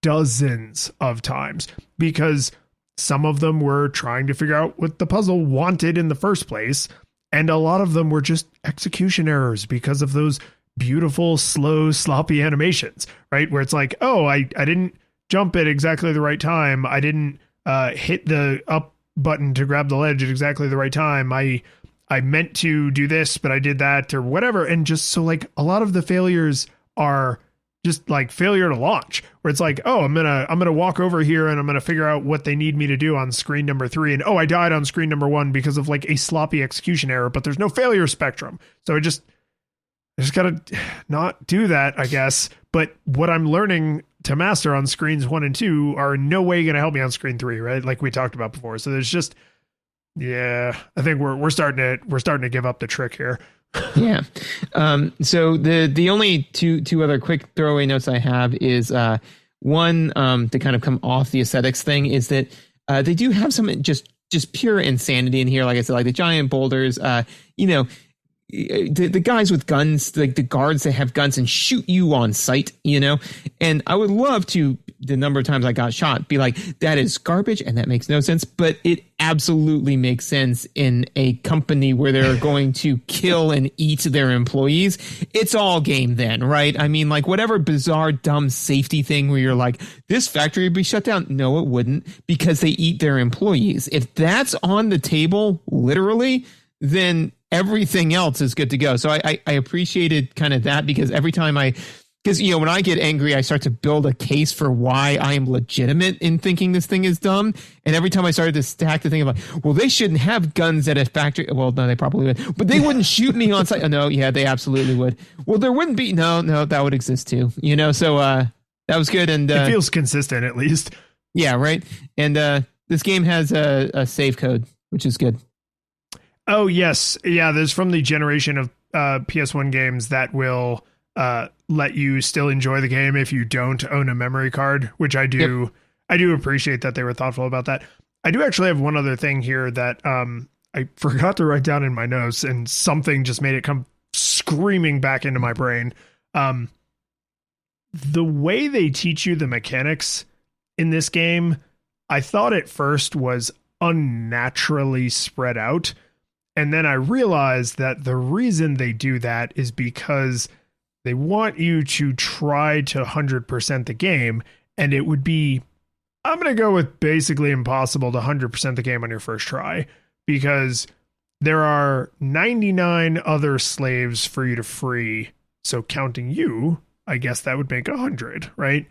dozens of times because some of them were trying to figure out what the puzzle wanted in the first place. And a lot of them were just execution errors because of those beautiful, slow, sloppy animations, right? Where it's like, oh, I didn't jump at exactly the right time. I didn't hit the up button to grab the ledge at exactly the right time. I meant to do this, but I did that or whatever. And just so like a lot of the failures are just like failure to launch, where it's like, oh, I'm gonna walk over here and I'm gonna figure out what they need me to do on screen number 3, and oh, I died on screen number 1 because of like a sloppy execution error, but there's no failure spectrum, so I just gotta not do that, I guess. But what I'm learning to master on screens 1 and 2 are in no way gonna help me on screen 3, right? Like we talked about before. So there's just, yeah, I think we're starting to give up the trick here. Yeah. So the only two other quick throwaway notes I have is one to kind of come off the aesthetics thing is that they do have some just pure insanity in here. Like I said, like the giant boulders, you know, the guys with guns, like the guards that have guns and shoot you on sight, you know, and I would love to, the number of times I got shot, be like, that is garbage and that makes no sense, but it absolutely makes sense in a company where they're going to kill and eat their employees. It's all game then, right? I mean, like whatever bizarre, dumb safety thing where you're like, this factory would be shut down. No, it wouldn't, because they eat their employees. If that's on the table, literally, then everything else is good to go. So I appreciated kind of that, because every time because, you know, when I get angry, I start to build a case for why I am legitimate in thinking this thing is dumb. And every time I started to stack the thing about, well, they shouldn't have guns at a factory. Well, no, they probably would, but they wouldn't shoot me on site. Oh, no, yeah, they absolutely would. Well, there wouldn't be. No, that would exist too. You know, so that was good. And it feels consistent, at least. Yeah, right. And this game has a save code, which is good. Oh, yes. Yeah, there's from the generation of PS1 games that will let you still enjoy the game if you don't own a memory card, which I do. Yep. I do appreciate that they were thoughtful about that. I do actually have one other thing here that I forgot to write down in my notes, and something just made it come screaming back into my brain. The way they teach you the mechanics in this game, I thought at first was unnaturally spread out. And then I realized that the reason they do that is because they want you to try to 100% the game, and it would be I'm going to go with basically impossible to 100% the game on your first try, because there are 99 other slaves for you to free. So counting you, I guess that would make 100, right?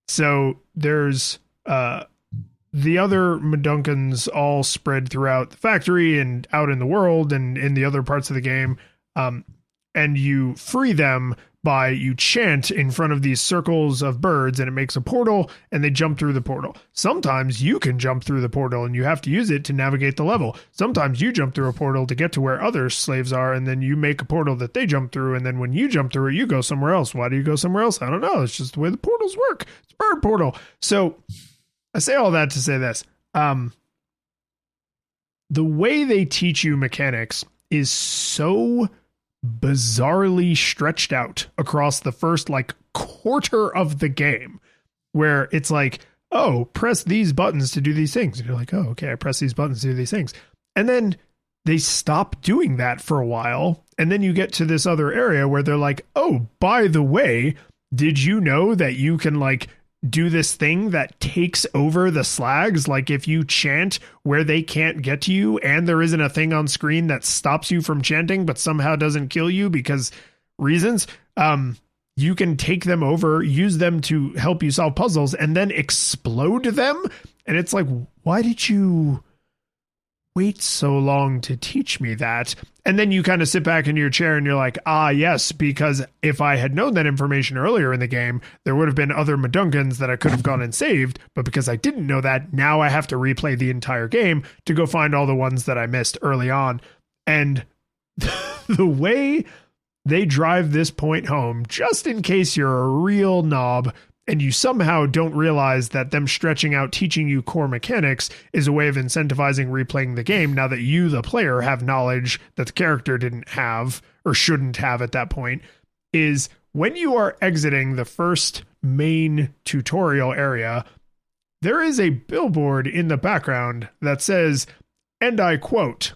So there's the other Medunkans all spread throughout the factory and out in the world and in the other parts of the game. And you free them by you chant in front of these circles of birds, and it makes a portal, and they jump through the portal. Sometimes you can jump through the portal and you have to use it to navigate the level. Sometimes you jump through a portal to get to where other slaves are, and then you make a portal that they jump through, and then when you jump through it, you go somewhere else. Why do you go somewhere else? I don't know. It's just the way the portals work. It's bird portal. So I say all that to say this. The way they teach you mechanics is so bizarrely stretched out across the first like quarter of the game, where it's like, oh, press these buttons to do these things. And you're like, oh, okay, I press these buttons to do these things. And then they stop doing that for a while. And then you get to this other area where they're like, oh, by the way, did you know that you can like do this thing that takes over the slags? Like if you chant where they can't get to you, and there isn't a thing on screen that stops you from chanting but somehow doesn't kill you because reasons, you can take them over, use them to help you solve puzzles, and then explode them. And it's like, why did you wait so long to teach me that? And then you kind of sit back in your chair and you're like, ah, yes, because if I had known that information earlier in the game, there would have been other Medunkans that I could have gone and saved. But because I didn't know that, now I have to replay the entire game to go find all the ones that I missed early on. And the way they drive this point home, just in case you're a real knob and you somehow don't realize that them stretching out teaching you core mechanics is a way of incentivizing replaying the game now that you, the player, have knowledge that the character didn't have or shouldn't have at that point, is when you are exiting the first main tutorial area, there is a billboard in the background that says, and I quote,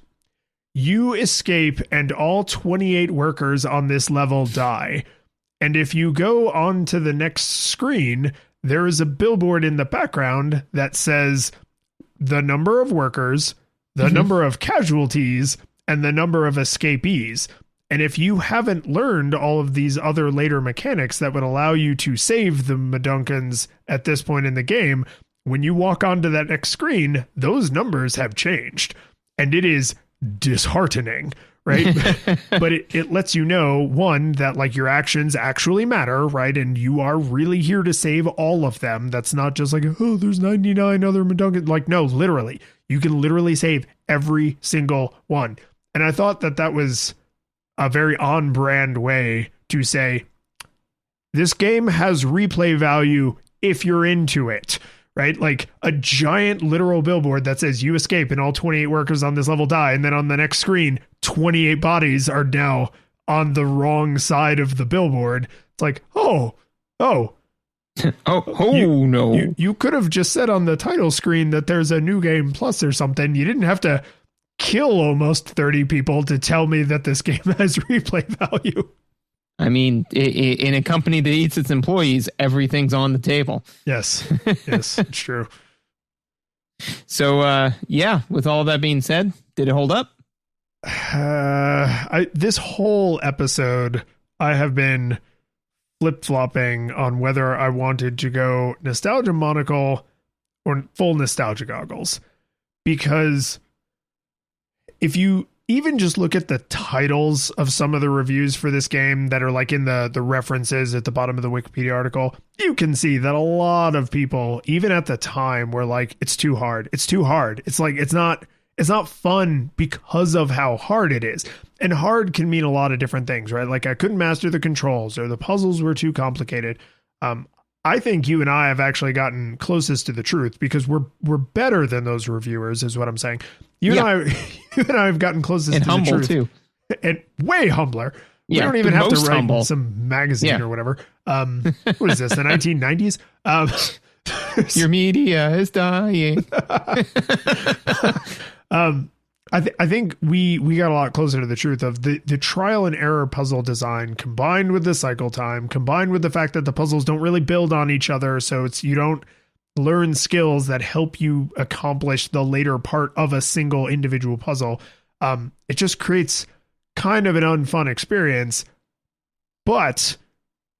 "You escape and all 28 workers on this level die." And if you go on to the next screen, there is a billboard in the background that says the number of workers, the number of casualties, and the number of escapees. And if you haven't learned all of these other later mechanics that would allow you to save the Medunkans at this point in the game, when you walk onto that next screen, those numbers have changed. And it is disheartening. Right. But it lets you know, one, that like your actions actually matter, right? And you are really here to save all of them. That's not just like, oh, there's 99 other Medunkans. Like, no, literally, you can literally save every single one. And I thought that that was a very on brand way to say, this game has replay value if you're into it. Right? Like a giant literal billboard that says you escape and all 28 workers on this level die. And then on the next screen, 28 bodies are now on the wrong side of the billboard. It's like, no. You could have just said on the title screen that there's a new game plus or something. You didn't have to kill almost 30 people to tell me that this game has replay value. I mean, in a company that eats its employees, everything's on the table. Yes, it's true. So, with all that being said, did it hold up? This whole episode, I have been flip-flopping on whether I wanted to go nostalgia monocle or full nostalgia goggles. Because if you even just look at the titles of some of the reviews for this game that are like in the references at the bottom of the Wikipedia article, you can see that a lot of people, even at the time, were like, it's too hard. It's too hard. It's like, it's not fun because of how hard it is. And hard can mean a lot of different things, right? Like I couldn't master the controls or the puzzles were too complicated. I think you and I have actually gotten closest to the truth because we're better than those reviewers, is what I'm saying. You and I have gotten closest and to the truth. Too. And way humbler. We don't even have to write humble. in some magazine or whatever. What is this, the 1990s? Your media is dying. I think we got a lot closer to the truth of the trial and error puzzle design combined with the cycle time, combined with the fact that the puzzles don't really build on each other. So you don't learn skills that help you accomplish the later part of a single individual puzzle. It just creates kind of an unfun experience, but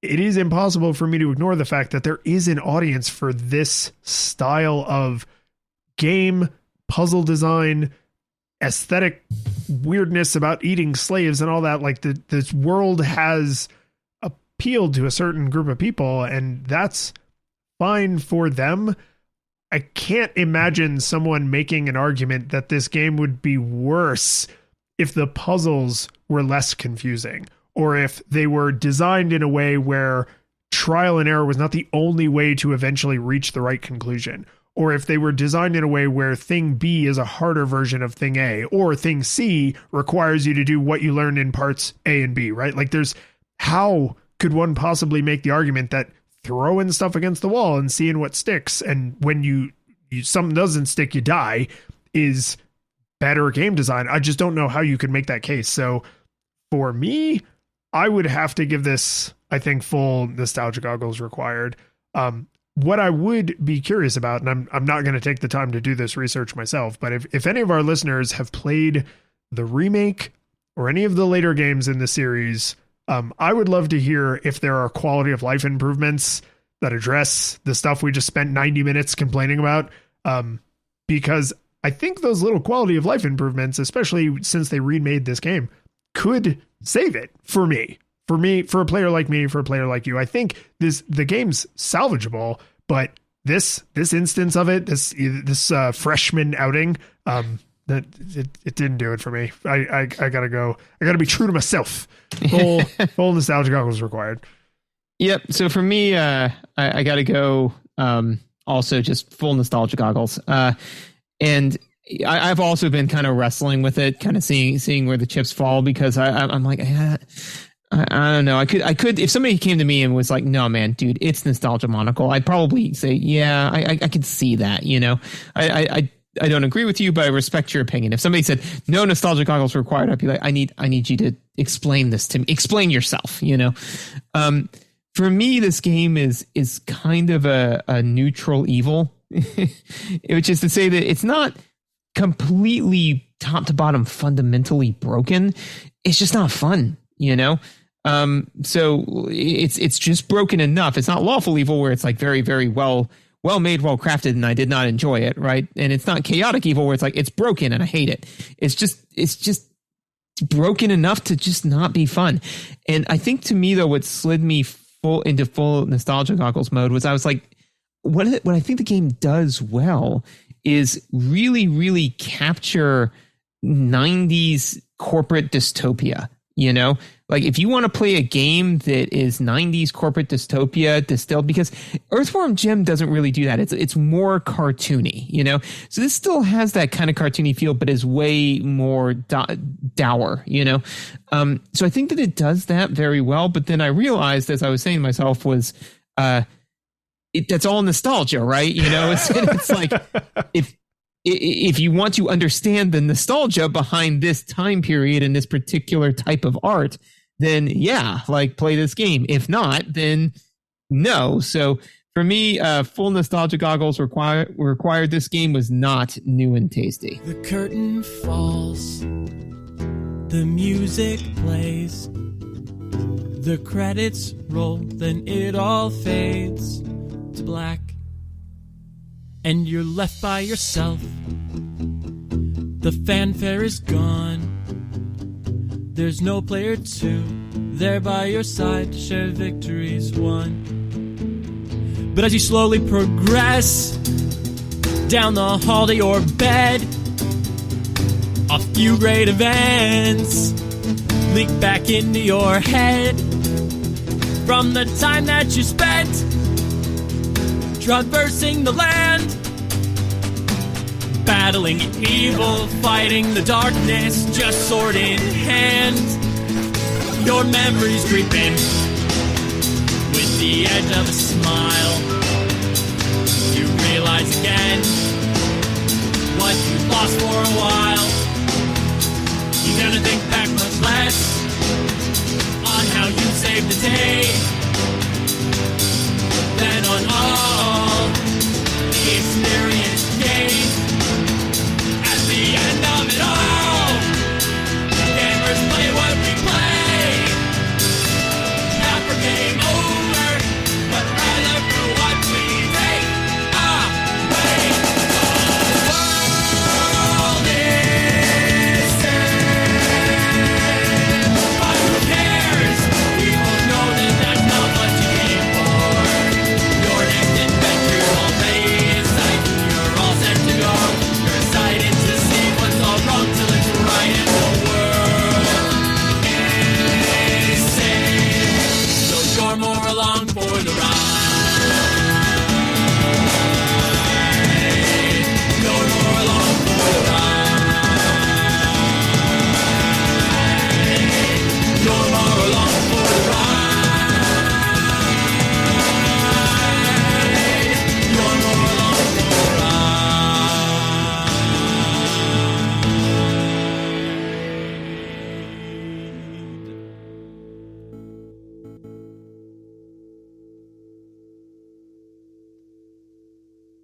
it is impossible for me to ignore the fact that there is an audience for this style of game, puzzle design, aesthetic weirdness about eating slaves and all that. Like this world has appealed to a certain group of people, and that's fine for them. I can't imagine someone making an argument that this game would be worse if the puzzles were less confusing, or if they were designed in a way where trial and error was not the only way to eventually reach the right conclusion, or if they were designed in a way where thing B is a harder version of thing A, or thing C requires you to do what you learned in parts A and B, right? Like how could one possibly make the argument that throwing stuff against the wall and seeing what sticks, and when you something doesn't stick, you die, is better game design? I just don't know how you could make that case. So for me, I would have to give this, I think, full nostalgia goggles required. What I would be curious about, and I'm not going to take the time to do this research myself, but if any of our listeners have played the remake or any of the later games in the series, I would love to hear if there are quality of life improvements that address the stuff we just spent 90 minutes complaining about. Because I think those little quality of life improvements, especially since they remade this game, could save it for me, for a player like me, for a player like you. I think the game's salvageable, but this instance of it, this freshman outing, that it didn't do it for me. I gotta go. I gotta be true to myself. Full nostalgia goggles required. Yep. So for me, I gotta go. Also, just full nostalgia goggles. And I've also been kind of wrestling with it, kind of seeing where the chips fall, because I'm like, I don't know. I could if somebody came to me and was like, "No, man, dude, it's nostalgia monocle," I'd probably say, "Yeah, I could see that." You know, I don't agree with you, but I respect your opinion. If somebody said no nostalgia goggles required, I'd be like, I need you to explain this to me. Explain yourself. You know, for me, this game is kind of a neutral evil, which is to say that it's not completely top to bottom fundamentally broken. It's just not fun, you know? So it's just broken enough. It's not lawful evil where it's like very, very well made, well crafted, and I did not enjoy it, right? And it's not chaotic evil where it's like it's broken and I hate it. It's just broken enough to just not be fun. And I think to me though, what slid me into full nostalgia goggles mode was I was like, what I think the game does well is really, really capture 90s corporate dystopia, you know? Like if you want to play a game that is 90s corporate dystopia distilled, because Earthworm Jim doesn't really do that. It's more cartoony, you know? So this still has that kind of cartoony feel, but is way more dour, you know? So I think that it does that very well. But then I realized, as I was saying to myself, was that's all nostalgia, right? You know, it's like if you want to understand the nostalgia behind this time period and this particular type of art, then yeah, like play this game. If not, then no. So for me, full nostalgia goggles required. This game was not new and tasty. The curtain falls, the music plays, the credits roll, then it all fades to black, and you're left by yourself. The fanfare is gone. There's no player two there by your side to share victories won. But as you slowly progress down the hall to your bed, a few great events leak back into your head from the time that you spent traversing the land, battling evil, fighting the darkness, just sword in hand. Your memories creep in with the edge of a smile. You realize again what you lost for a while. You're gonna think back much less on how you saved the day.